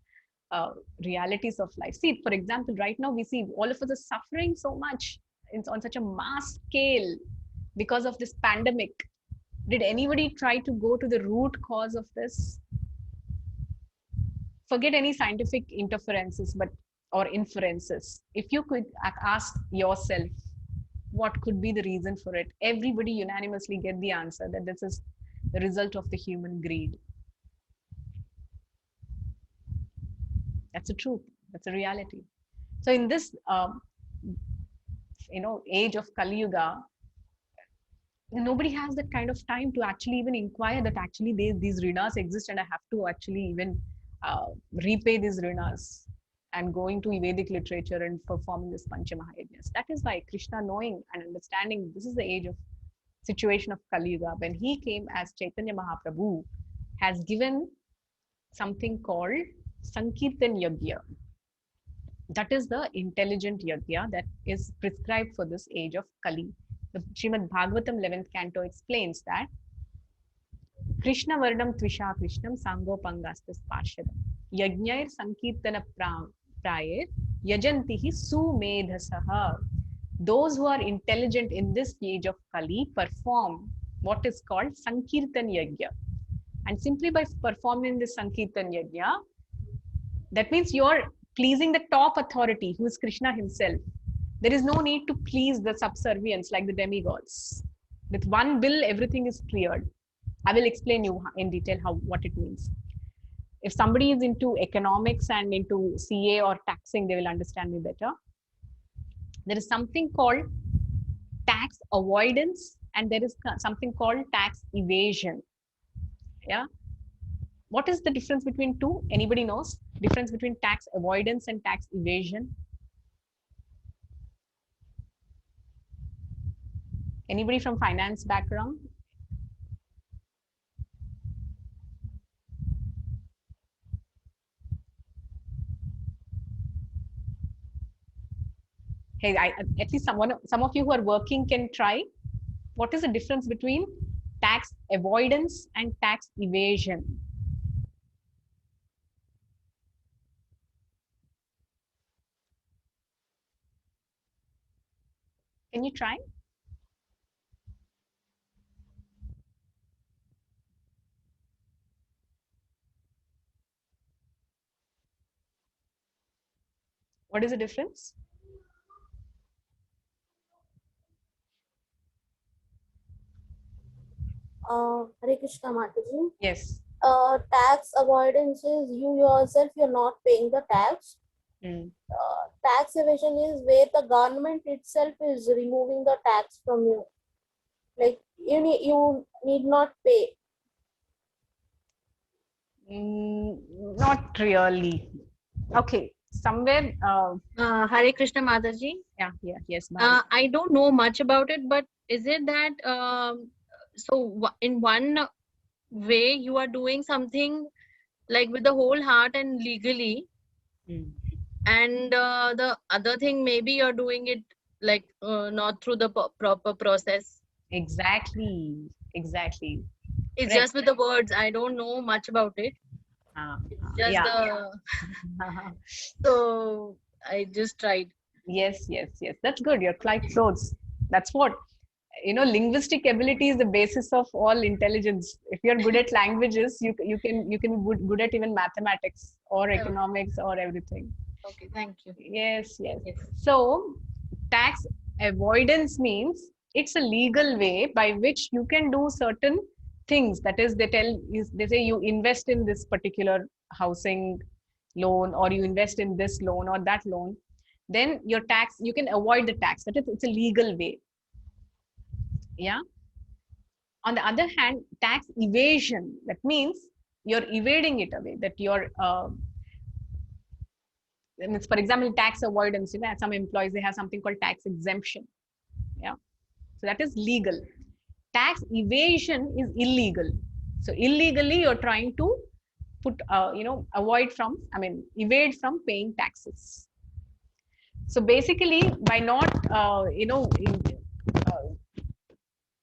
realities of life. See, for example, right now we see all of us are suffering so much on such a mass scale because of this pandemic. Did anybody try to go to the root cause of this? Forget any scientific interferences, or inferences. If you could ask yourself, what could be the reason for it? Everybody unanimously get the answer that this is the result of the human greed. That's the truth. That's a reality. So in this, age of Kali Yuga, nobody has that kind of time to actually even inquire that actually these rinas exist and I have to actually even repay these rinas, and going to Vedic literature and performing this Pancha Mahayajnas. That is why Krishna, knowing and understanding this is the age of situation of Kali Yuga, when he came as Chaitanya Mahaprabhu, has given something called Sankirtan Yajna. That is the intelligent yajna that is prescribed for this age of Kali. The Srimad Bhagavatam 11th canto explains that Krishna Vardam Tvisha Krishnam Sango Pangastas Parshadam Yajnair Sankirtana Prayer Yajantihi Sumedhasaha. those who are intelligent in this age of Kali perform what is called Sankirtan Yajna. And simply by performing this Sankirtan Yajna, that means you're pleasing the top authority, who is Krishna himself. There is no need to please the subservients like the demigods. With one bill, everything is cleared. I will explain you in detail what it means. If somebody is into economics and into CA or taxing, they will understand me better. There is something called tax avoidance and there is something called tax evasion. Yeah. What is the difference between two? Anybody knows? Difference between tax avoidance and tax evasion? Anybody from finance background? Hey, at least some of you who are working can try. What is the difference between tax avoidance and tax evasion? Can you try? What is the difference? Hare Krishna Mataji. Yes. Tax avoidance is you yourself, you're not paying the tax. Tax evasion is where the government itself is removing the tax from you. Like you need not pay. Not really. Okay. Somewhere. Hare Krishna Mataji. Yeah. Yes. I don't know much about it, but is it that so in one way you are doing something like with the whole heart and legally, and the other thing maybe you're doing it like not through the proper process? Exactly. It's just with the words. I don't know much about it. Just so I just tried. Yes. That's good. You're quite close. That's what, linguistic ability is the basis of all intelligence. If you're good at languages, you can be good at even mathematics or economics or everything. Okay, thank you. Yes. So tax avoidance means it's a legal way by which you can do certain things. That is, they say you invest in this particular housing loan or you invest in this loan or that loan, then your tax, you can avoid the tax. That is, it's a legal way. Yeah. On the other hand, tax evasion, that means you're evading it away, that you're for example, tax avoidance, some employees, they have something called tax exemption. Yeah. So that is legal. Tax evasion is illegal. So illegally, you're trying to evade from paying taxes. So basically, by not,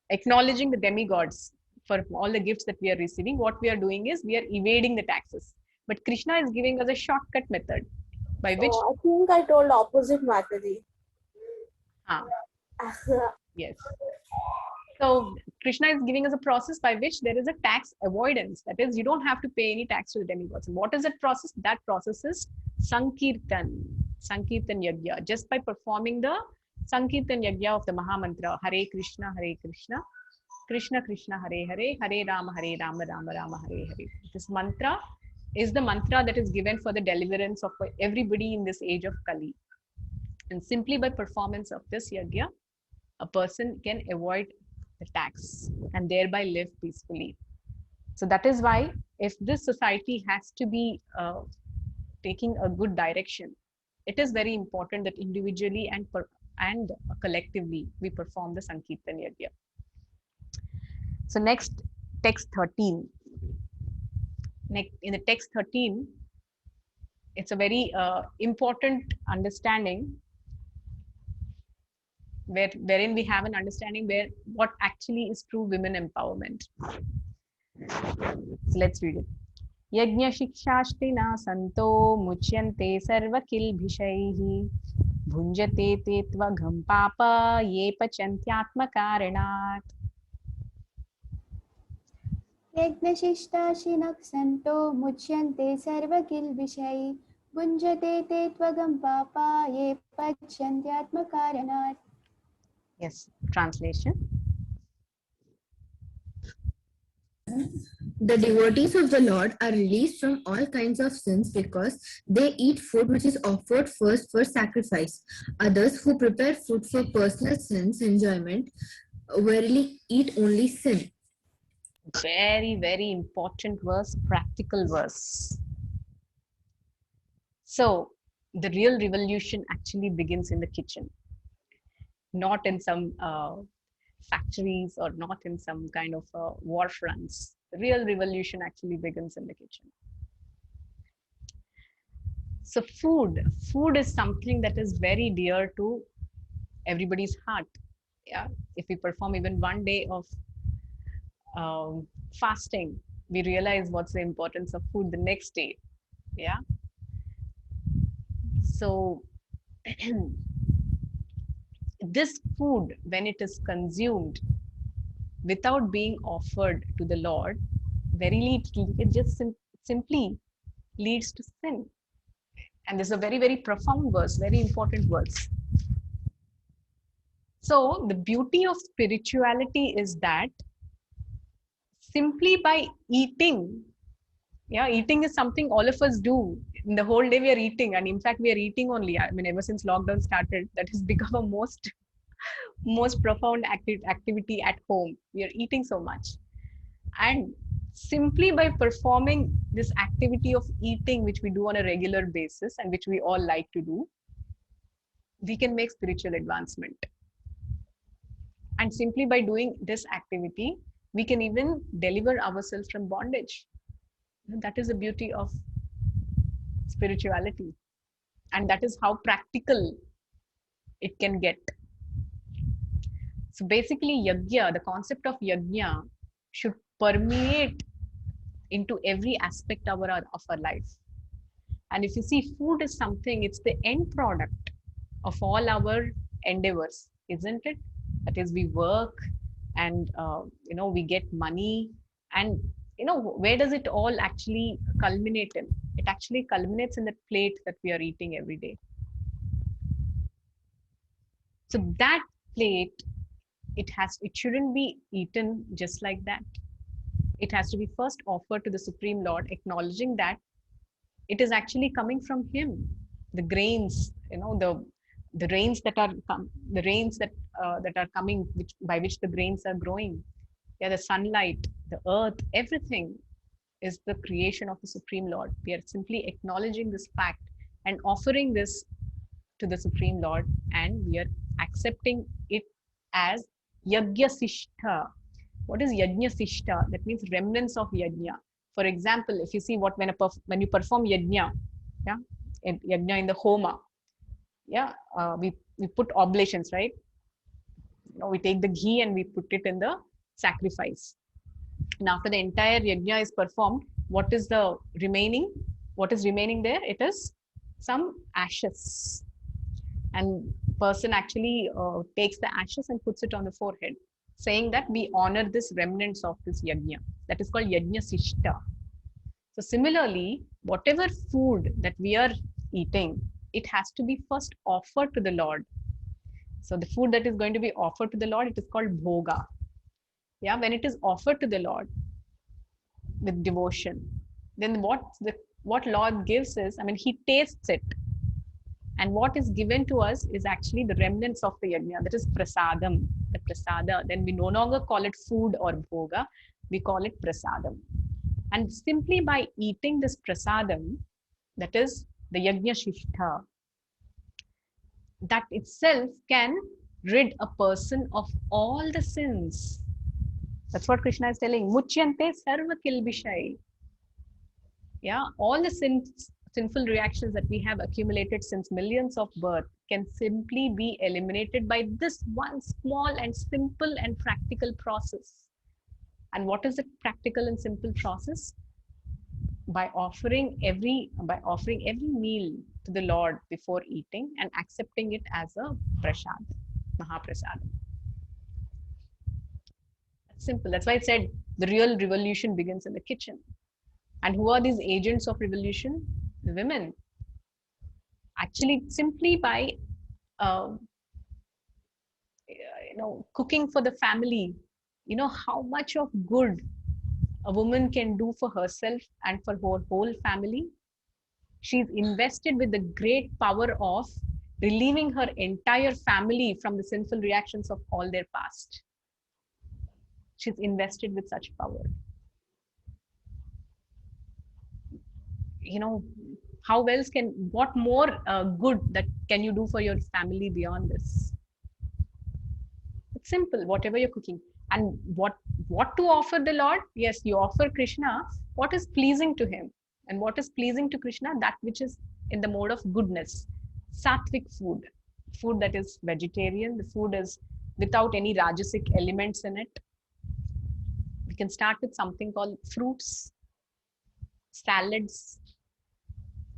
acknowledging the demigods for all the gifts that we are receiving, what we are doing is we are evading the taxes. But Krishna is giving us a shortcut method by which. I think I told opposite Mataji. Yes. So Krishna is giving us a process by which there is a tax avoidance. That is, you don't have to pay any tax to the demigods. And what is that process? That process is Sankirtan Yajna. Just by performing the Sankirtan Yajna of the Mahamantra, Hare Krishna, Krishna Krishna, Hare Rama, Rama Rama, Hare Hare. This mantra is the mantra that is given for the deliverance of everybody in this age of Kali. And simply by performance of this yajna, a person can avoid the tax and thereby live peacefully. So that is why if this society has to be taking a good direction, it is very important that individually and collectively we perform the Sankirtan Yajna. So next, text 13. In the text 13, it's a very important understanding wherein we have an understanding what actually is true women empowerment. So let's read it. Yajna shikshashtina santo muchyante sarva kilbhishaihi Bhunjate te tvagam papa ye pachantyatma karanat. यज्ञशिष्टाशिनः सन्तो मुच्यन्ते सर्वकिल्बिषै भुञ्जते ते त्वगं पापा ये पच्यन्त्यात्मकारणात्. Yes, translation. The devotees of the Lord are released from all kinds of sins because they eat food which is offered first for sacrifice. Others who prepare food for personal sense enjoyment verily eat only sin. Very, very important verse, practical verse. So, the real revolution actually begins in the kitchen, not in some factories or not in some kind of war fronts. The real revolution actually begins in the kitchen. So food is something that is very dear to everybody's heart. Yeah, if we perform even one day of fasting, we realize what's the importance of food the next day. Yeah. So this food, when it is consumed without being offered to the Lord, verily it just simply leads to sin. And this is a very, very profound verse, very important verse. So the beauty of spirituality is that simply by eating, yeah, eating is something all of us do. In the whole day we are eating, and in fact we are eating only. I mean, ever since lockdown started, that has become a most profound activity at home. We are eating so much. And simply by performing this activity of eating, which we do on a regular basis and which we all like to do, we can make spiritual advancement. And simply by doing this activity, we can even deliver ourselves from bondage. That is the beauty of spirituality. And that is how practical it can get. So basically, yajna, the concept of yajna should permeate into every aspect of our life. And if you see, food is something, it's the end product of all our endeavors, isn't it? That is, we work and we get money, and where does it all actually culminate in? It actually culminates in the plate that we are eating every day. So that plate, it shouldn't be eaten just like that. It has to be first offered to the Supreme Lord, acknowledging that it is actually coming from Him. The grains, the rains that are that are coming, by which the grains are growing. Yeah, the sunlight, the earth, everything is the creation of the Supreme Lord. We are simply acknowledging this fact and offering this to the Supreme Lord, and we are accepting it as yajna sishta. What is yajna sishta? That means remnants of yajna. For example, if you see when you perform yajna, yeah, yajna in the homa, yeah, we put oblations, right? We take the ghee and we put it in the sacrifice. And after the entire yajna is performed, what is remaining there? It is some ashes. And person actually takes the ashes and puts it on the forehead, saying that we honor this remnants of this yajna. That is called yajna sishta. So similarly, whatever food that we are eating, it has to be first offered to the Lord. So the food that is going to be offered to the Lord, it is called bhoga. Yeah, when it is offered to the Lord with devotion, then what Lord gives is, He tastes it. And what is given to us is actually the remnants of the yajna, that is prasadam, the prasada. Then we no longer call it food or bhoga, we call it prasadam. And simply by eating this prasadam, that is the yajna shishta, that itself can rid a person of all the sins. That's what Krishna is telling. Muchyante sarva kilbishai. Yeah, all the sinful reactions that we have accumulated since millions of birth can simply be eliminated by this one small and simple and practical process. And what is the practical and simple process? By offering every meal to the Lord before eating and accepting it as a prasad, Mahaprasad. That's simple. That's why I said the real revolution begins in the kitchen. And who are these agents of revolution? The women. Actually, simply by cooking for the family, how much of good a woman can do for herself and for her whole family. She's invested with the great power of relieving her entire family from the sinful reactions of all their past. She's invested with such power. How else what more good that can you do for your family beyond this? It's simple, whatever you're cooking. And what to offer the Lord? Yes, you offer Krishna what is pleasing to him. And what is pleasing to Krishna? That which is in the mode of goodness. Sattvic food. Food that is vegetarian. The food is without any rajasic elements in it. We can start with something called fruits, salads,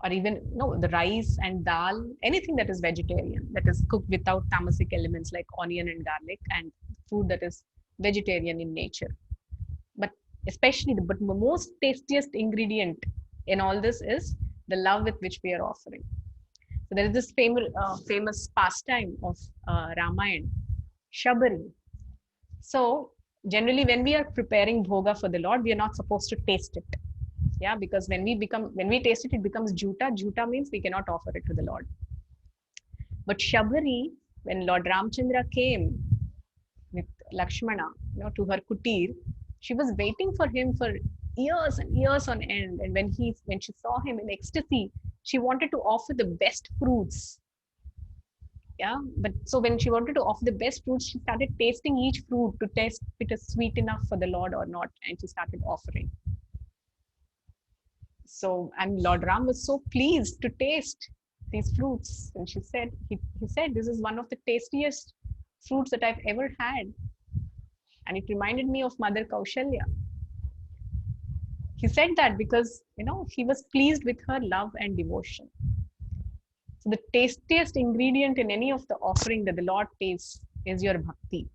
or even the rice and dal, anything that is vegetarian, that is cooked without tamasic elements like onion and garlic, and food that is vegetarian in nature. But especially the most tastiest ingredient in all this is the love with which we are offering. So there is this famous pastime of Ramayana, Shabari. So generally when we are preparing bhoga for the Lord, we are not supposed to taste it. Yeah, because when we taste it, it becomes juta. Juta means we cannot offer it to the Lord. But Shabari, when Lord Ramchandra came with Lakshmana, to her kutir, she was waiting for him for years and years on end. And when she saw him in ecstasy, she wanted to offer the best fruits. Yeah, but so when she wanted to offer the best fruits, she started tasting each fruit to test if it is sweet enough for the Lord or not, and she started offering. So, and Lord Ram was so pleased to taste these fruits. And he said, this is one of the tastiest fruits that I've ever had. And it reminded me of Mother Kaushalya. He said that because, he was pleased with her love and devotion. So the tastiest ingredient in any of the offering that the Lord tastes is your bhakti.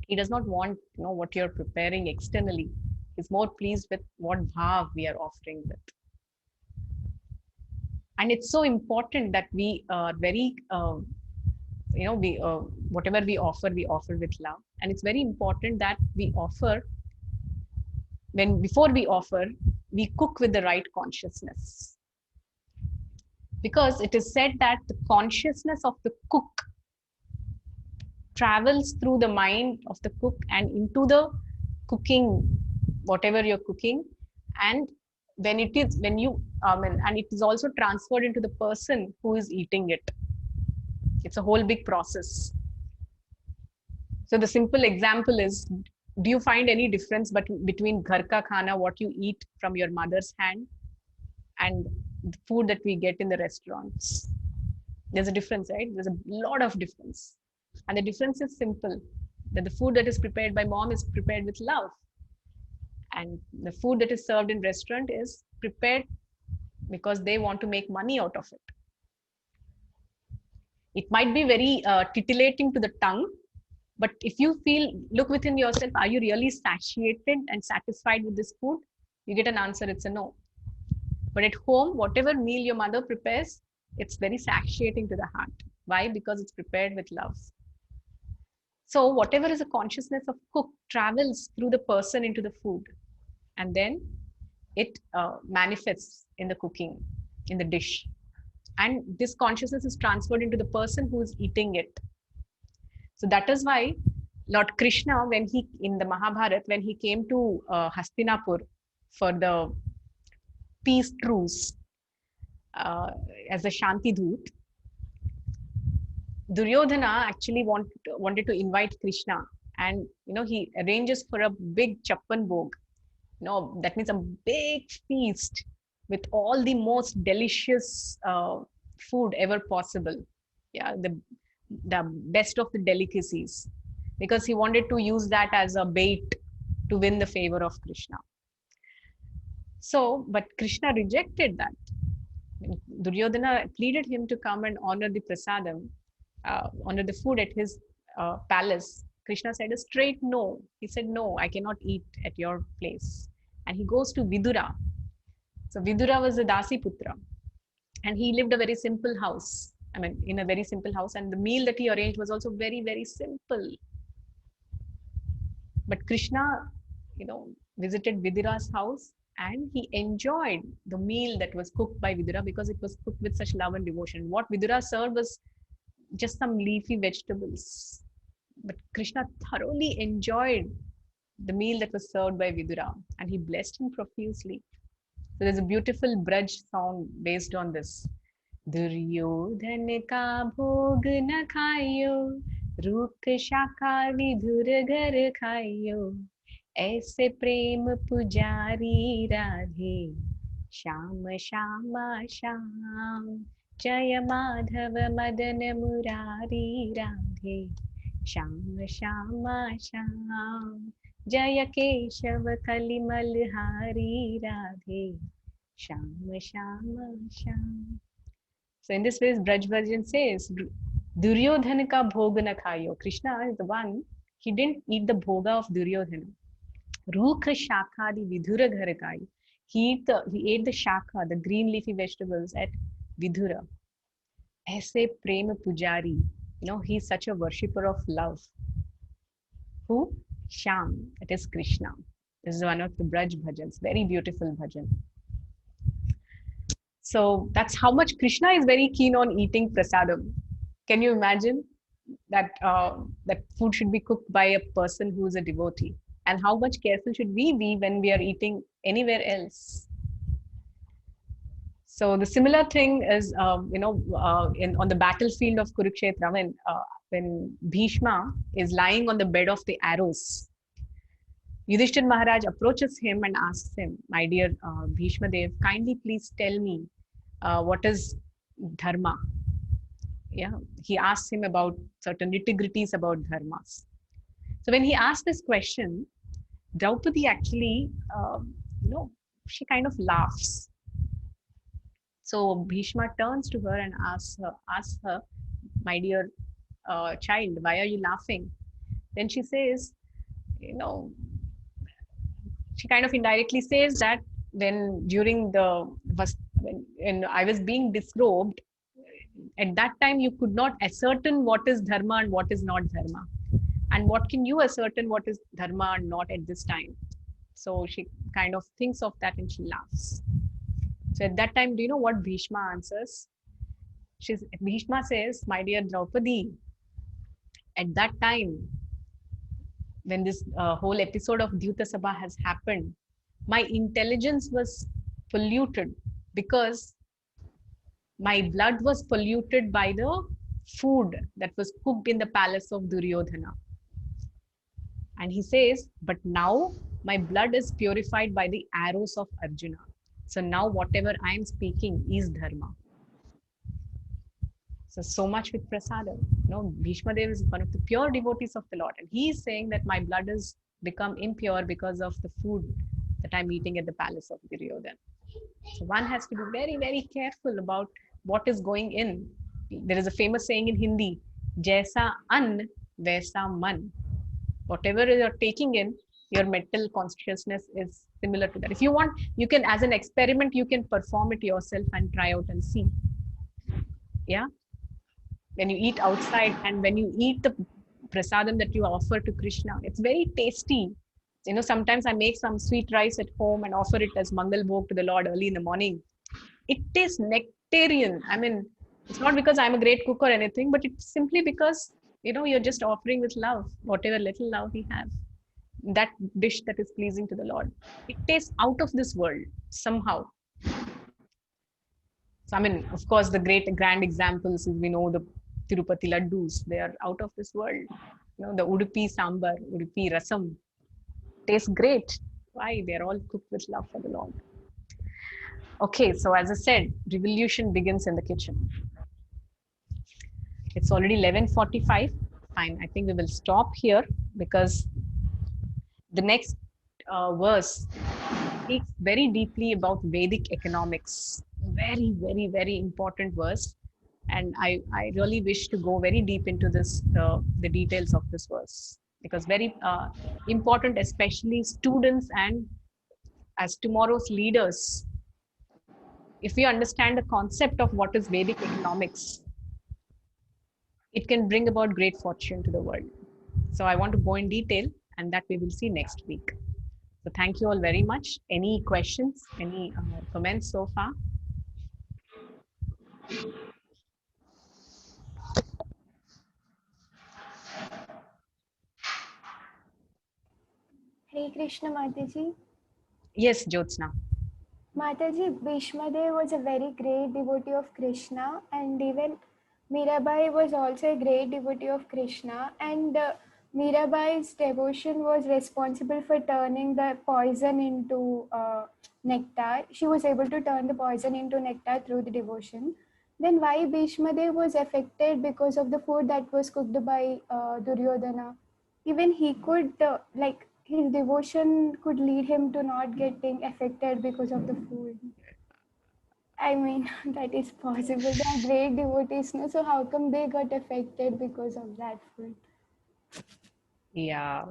He does not want, what you're preparing externally. Is more pleased with what bhav we are offering with. And it's so important that we are very, whatever we offer with love. And it's very important that we offer, before we offer, we cook with the right consciousness. Because it is said that the consciousness of the cook travels through the mind of the cook and into the cooking, whatever you're cooking, and and it is also transferred into the person who is eating it. It's a whole big process. So the simple example is, do you find any difference between ghar ka khana, what you eat from your mother's hand, and the food that we get in the restaurants? There's a difference, right? There's a lot of difference. And the difference is simple, that the food that is prepared by mom is prepared with love. And the food that is served in restaurant is prepared because they want to make money out of it. It might be very titillating to the tongue, but if you look within yourself, are you really satiated and satisfied with this food? You get an answer, it's a no. But at home, whatever meal your mother prepares, it's very satiating to the heart. Why? Because it's prepared with love. So whatever is a consciousness of cook travels through the person into the food. And then it manifests in the cooking, in the dish. And this consciousness is transferred into the person who is eating it. So that is why Lord Krishna, in the Mahabharata, when he came to Hastinapur for the peace truce as a Shanti Dhoot, Duryodhana actually wanted to invite Krishna, and he arranges for a big Chappan Bhog. That means a big feast with all the most delicious food ever possible. Yeah, the best of the delicacies, because he wanted to use that as a bait to win the favor of Krishna. So, but Krishna rejected that, When Duryodhana pleaded him to come and honor the prasadam, honor the food at his palace, Krishna said a straight no. He said, no, I cannot eat at your place. And he goes to Vidura. So Vidura was a Dasi Putra. And he lived a very simple house. I mean, in a very simple house. And the meal that he arranged was also very, very simple. But Krishna, visited Vidura's house and he enjoyed the meal that was cooked by Vidura because it was cooked with such love and devotion. What Vidura served was just some leafy vegetables. But Krishna thoroughly enjoyed the meal that was served by Vidura and he blessed him profusely. So there's a beautiful Braj song based on this. Duryodhan ka bhog na khayo, rukh shaka vidhur ghar khayo, aise prem pujari radhe, shama shama sham, jaya madhav madan murari radhe, shama shama sham, jaya keshav kalimal hari radhe, shama shama sham. So in this way, Braj Bhajan says, Duryodhana ka bhoga na khayo. Krishna is the one, he didn't eat the bhoga of Duryodhana. Rukha shakhadi vidhura ghar kai. He ate the shakha, the green leafy vegetables at Vidhura. Aise prema pujari. He's such a worshipper of love. Who? Sham. It is Krishna. This is one of the Braj Bhajans. Very beautiful bhajan. So that's how much Krishna is very keen on eating prasadam. Can you imagine that that food should be cooked by a person who is a devotee? And how much careful should we be when we are eating anywhere else? So the similar thing is, on the battlefield of Kurukshetra, when Bhishma is lying on the bed of the arrows, Yudhishthir Maharaj approaches him and asks him, my dear Bhishma Dev, kindly please tell me what is dharma? Yeah, he asks him about certain nitty-gritties about dharmas. So when he asked this question, Draupadi actually, she kind of laughs. So Bhishma turns to her and asks her, my dear child, why are you laughing? Then she says, she kind of indirectly says that when I was being disrobed, at that time you could not ascertain what is dharma and what is not dharma. And what can you ascertain what is dharma and not at this time? So she kind of thinks of that and she laughs. So at that time, do you know what Bhishma answers? Bhishma says, my dear Draupadi, at that time, when this whole episode of Dyuta Sabha has happened, my intelligence was polluted because my blood was polluted by the food that was cooked in the palace of Duryodhana. And he says, but now my blood is purified by the arrows of Arjuna. So now whatever I am speaking is dharma. So much with prasadam. Bhishma Dev is one of the pure devotees of the Lord. And he is saying that my blood has become impure because of the food that I'm eating at the palace of Duryodhana. So one has to be very, very careful about what is going in. There is a famous saying in Hindi, Jaisa an, vaisa man. Whatever you're taking in, your mental consciousness is similar to that. If you want, you can, as an experiment, you can perform it yourself and try out and see. Yeah. When you eat outside and when you eat the prasadam that you offer to Krishna, it's very tasty. Sometimes I make some sweet rice at home and offer it as Mangal Bhog to the Lord early in the morning. It tastes nectarian. I mean, it's not because I'm a great cook or anything, but it's simply because, you're just offering with love, whatever little love we have. That dish that is pleasing to the Lord. It tastes out of this world somehow. So, I mean, of course, the grand examples is, we know the Tirupati laddus, they are out of this world. The Udupi sambar, Udupi rasam, tastes great. Why? They're all cooked with love for the Lord. Okay, so as I said, revolution begins in the kitchen. It's already 11:45. Fine, I think we will stop here because the next verse speaks very deeply about Vedic economics. very, very, very important verse. And I really wish to go very deep into this, the details of this verse, because very important, especially students and as tomorrow's leaders. If we understand the concept of what is Vedic economics, it can bring about great fortune to the world. So I want to go in detail, and that we will see next week. So thank you all very much. Any questions, any comments so far? Hare Krishna Mataji. Yes, Jyotsna. Mataji, Bhishmadev was a very great devotee of Krishna, and even Mirabai was also a great devotee of Krishna, and Mirabai's devotion was responsible for turning the poison into nectar. She was able to turn the poison into nectar through the devotion. Then why Bhishmadev was affected because of the food that was cooked by Duryodhana? Even he could, his devotion could lead him to not getting affected because of the food. I mean, that is possible. They are great devotees, no? So how come they got affected because of that food? Yeah.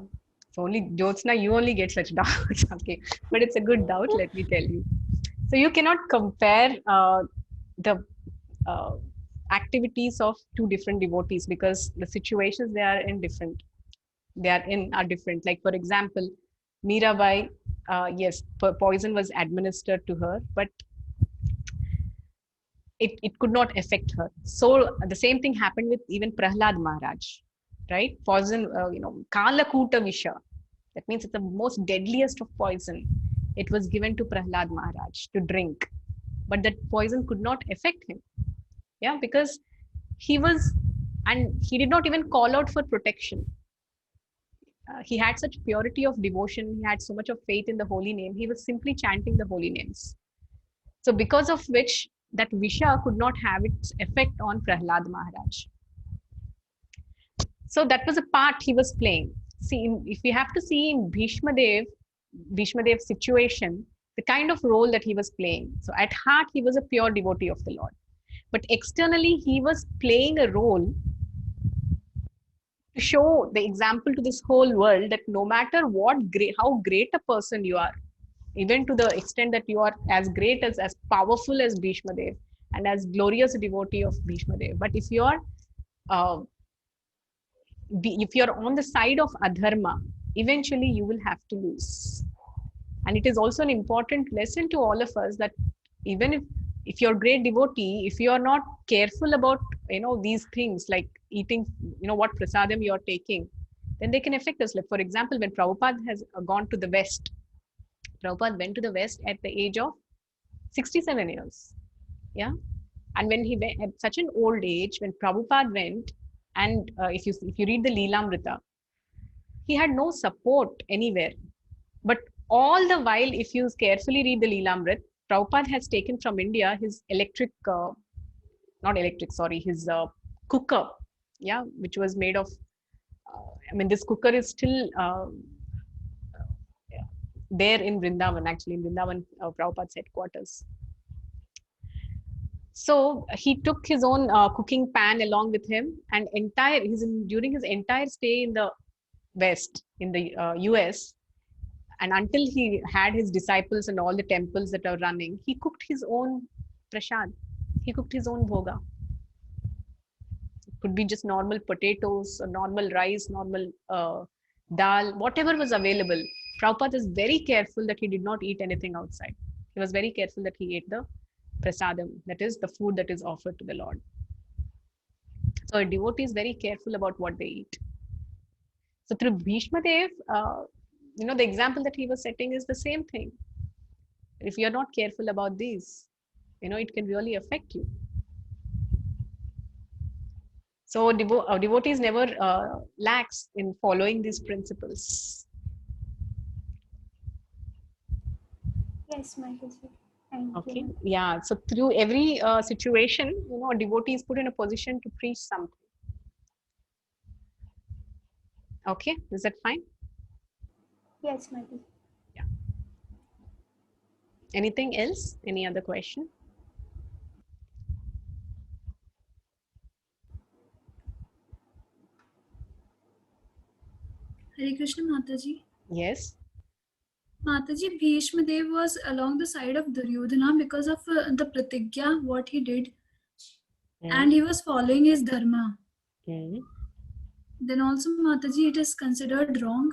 So only Jyotsna, you only get such doubts. Okay. But it's a good doubt, let me tell you. So you cannot compare the activities of two different devotees, because the situations they are in different. They are different. Like, for example, Mirabai, yes, poison was administered to her, but it could not affect her. So the same thing happened with even Prahlad Maharaj, right? Poison, Kalakuta Visha. That means it's the most deadliest of poison. It was given to Prahlad Maharaj to drink, but that poison could not affect him. Yeah, because he did not even call out for protection. He had such purity of devotion. He had so much of faith in the holy name. He was simply chanting the holy names. So because of which that Visha could not have its effect on Prahlad Maharaj. So that was a part he was playing. See, if we have to see in Bhishmadev's situation, the kind of role that he was playing. So at heart, he was a pure devotee of the Lord. But externally, he was playing a role to show the example to this whole world that no matter how great a person you are, even to the extent that you are as great as powerful as Bhishmadev and as glorious a devotee of Bhishmadev, but if you are on the side of adharma, eventually you will have to lose. And it is also an important lesson to all of us that even if you're a great devotee, if you are not careful about these things like eating, what prasadam you're taking, then they can affect us. Like, for example, when Prabhupada has gone to the West, Prabhupada went to the West at the age of 67 years. Yeah. And when he went at such an old age, when Prabhupada went, and if you read the Leelamrita, he had no support anywhere. But all the while, if you carefully read the Leelamrit, Prabhupada has taken from India his his cooker, yeah, which was made of, this cooker is still there in Vrindavan, actually, in Vrindavan, Prabhupada's headquarters. So he took his own cooking pan along with him, and during his entire stay in the West, in the US, and until he had his disciples and all the temples that are running, he cooked his own prasad. He cooked his own bhoga. It could be just normal potatoes or normal rice, normal dal, whatever was available. Prabhupada is very careful that he did not eat anything outside. He was very careful that he ate the prasadam, that is the food that is offered to the Lord. So a devotee is very careful about what they eat. So through Bhishmadev, the example that he was setting is the same thing. If you're not careful about these, it can really affect you. So devotees never lax in following these principles. Yes, Mataji. Thank Okay. you. Yeah. So through every situation, a devotee is put in a position to preach something. Okay. Is that fine? Yes, Mataji. Yeah. Anything else? Any other question? Hare Krishna Mataji. Yes. Mataji, Bhishma Dev was along the side of Duryodhana because of the pratigya, what he did, and he was following his dharma. Then also, Mataji, it is considered wrong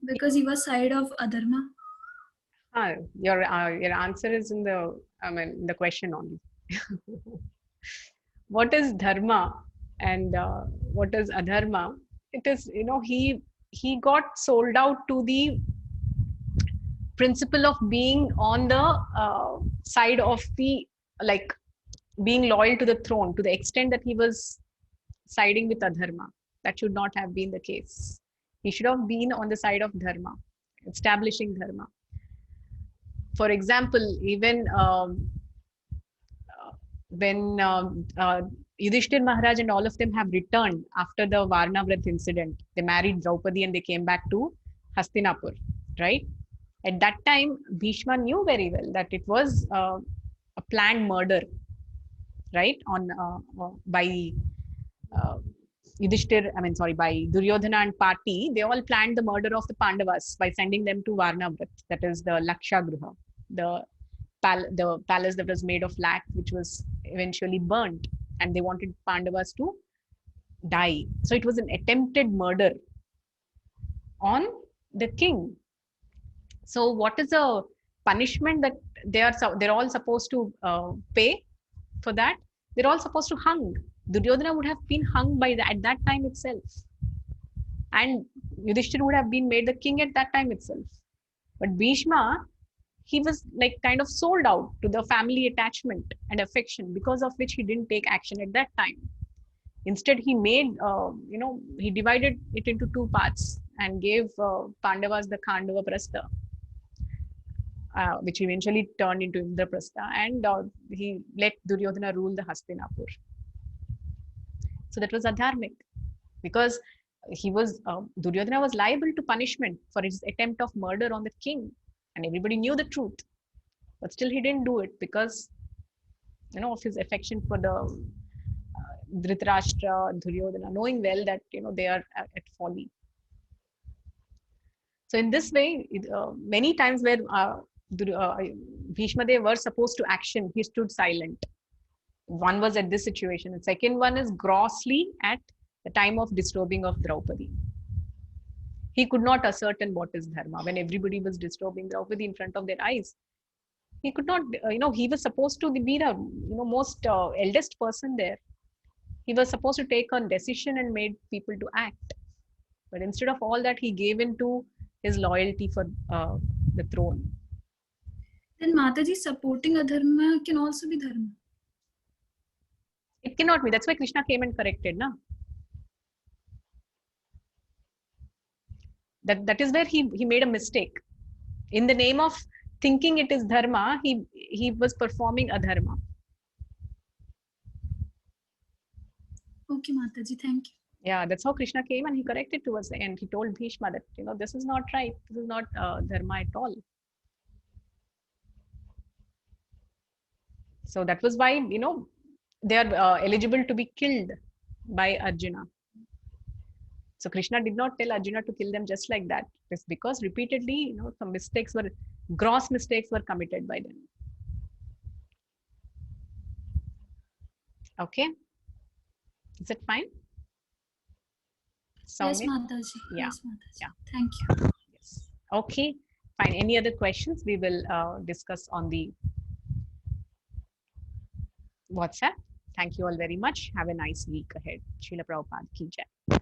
because he was side of adharma. Your answer is in the question only. What is dharma and what is adharma? It is, he got sold out to the principle of being on the side of the, like, being loyal to the throne to the extent that he was siding with adharma. That should not have been the case. He should have been on the side of dharma, establishing dharma. For example, even when Yudhishthir Maharaj and all of them have returned after the Varnavrat incident, they married Draupadi and they came back to Hastinapur, right? At that time, Bhishma knew very well that it was a planned murder, right? By Yudhishthir, by Duryodhana and party, they all planned the murder of the Pandavas by sending them to Varnavrat, that is the Lakshagriha, the palace that was made of lac, which was eventually burnt, and they wanted Pandavas to die. So it was an attempted murder on the king. So what is a punishment that they're all supposed to pay for that? They're all supposed to hung. Duryodhana would have been hung at that time itself, and Yudhishthira would have been made the king at that time itself. But Bhishma, he was like kind of sold out to the family attachment and affection, because of which he didn't take action at that time. Instead, he made, he divided it into two parts and gave Pandavas the Khandava Prastha, which eventually turned into Indraprastha, and he let Duryodhana rule the Hastinapur. So that was adharmic, because Duryodhana was liable to punishment for his attempt of murder on the king, and everybody knew the truth, but still he didn't do it because, of his affection for the Dhritarashtra, Duryodhana, knowing well that they are at folly. So in this way, many times where Bhishma Dev were supposed to action, he stood silent. One was at this situation, and second one is grossly at the time of disrobing of Draupadi. He could not ascertain what is dharma when everybody was disrobing Draupadi in front of their eyes. He could not, he was supposed to be the most eldest person there. He was supposed to take a decision and made people to act. But instead of all that, he gave in to his loyalty for the throne. Then Mataji, supporting adharma can also be dharma. It cannot be. That's why Krishna came and corrected, na? That is where he made a mistake. In the name of thinking it is dharma, he was performing adharma. Okay, Mataji, thank you. Yeah, that's how Krishna came and he corrected towards the end. He told Bhishma that, this is not right. This is not dharma at all. So that was why, they are eligible to be killed by Arjuna. So Krishna did not tell Arjuna to kill them just like that. It's because repeatedly, some gross mistakes were committed by them. Okay. Is it fine? Yes, Mataji. Yeah. Yes, Mataji. Yeah. Thank you. Yes. Okay. Fine. Any other questions? We will discuss on the WhatsApp. Thank you all very much. Have a nice week ahead. Srila Prabhupada ki jai.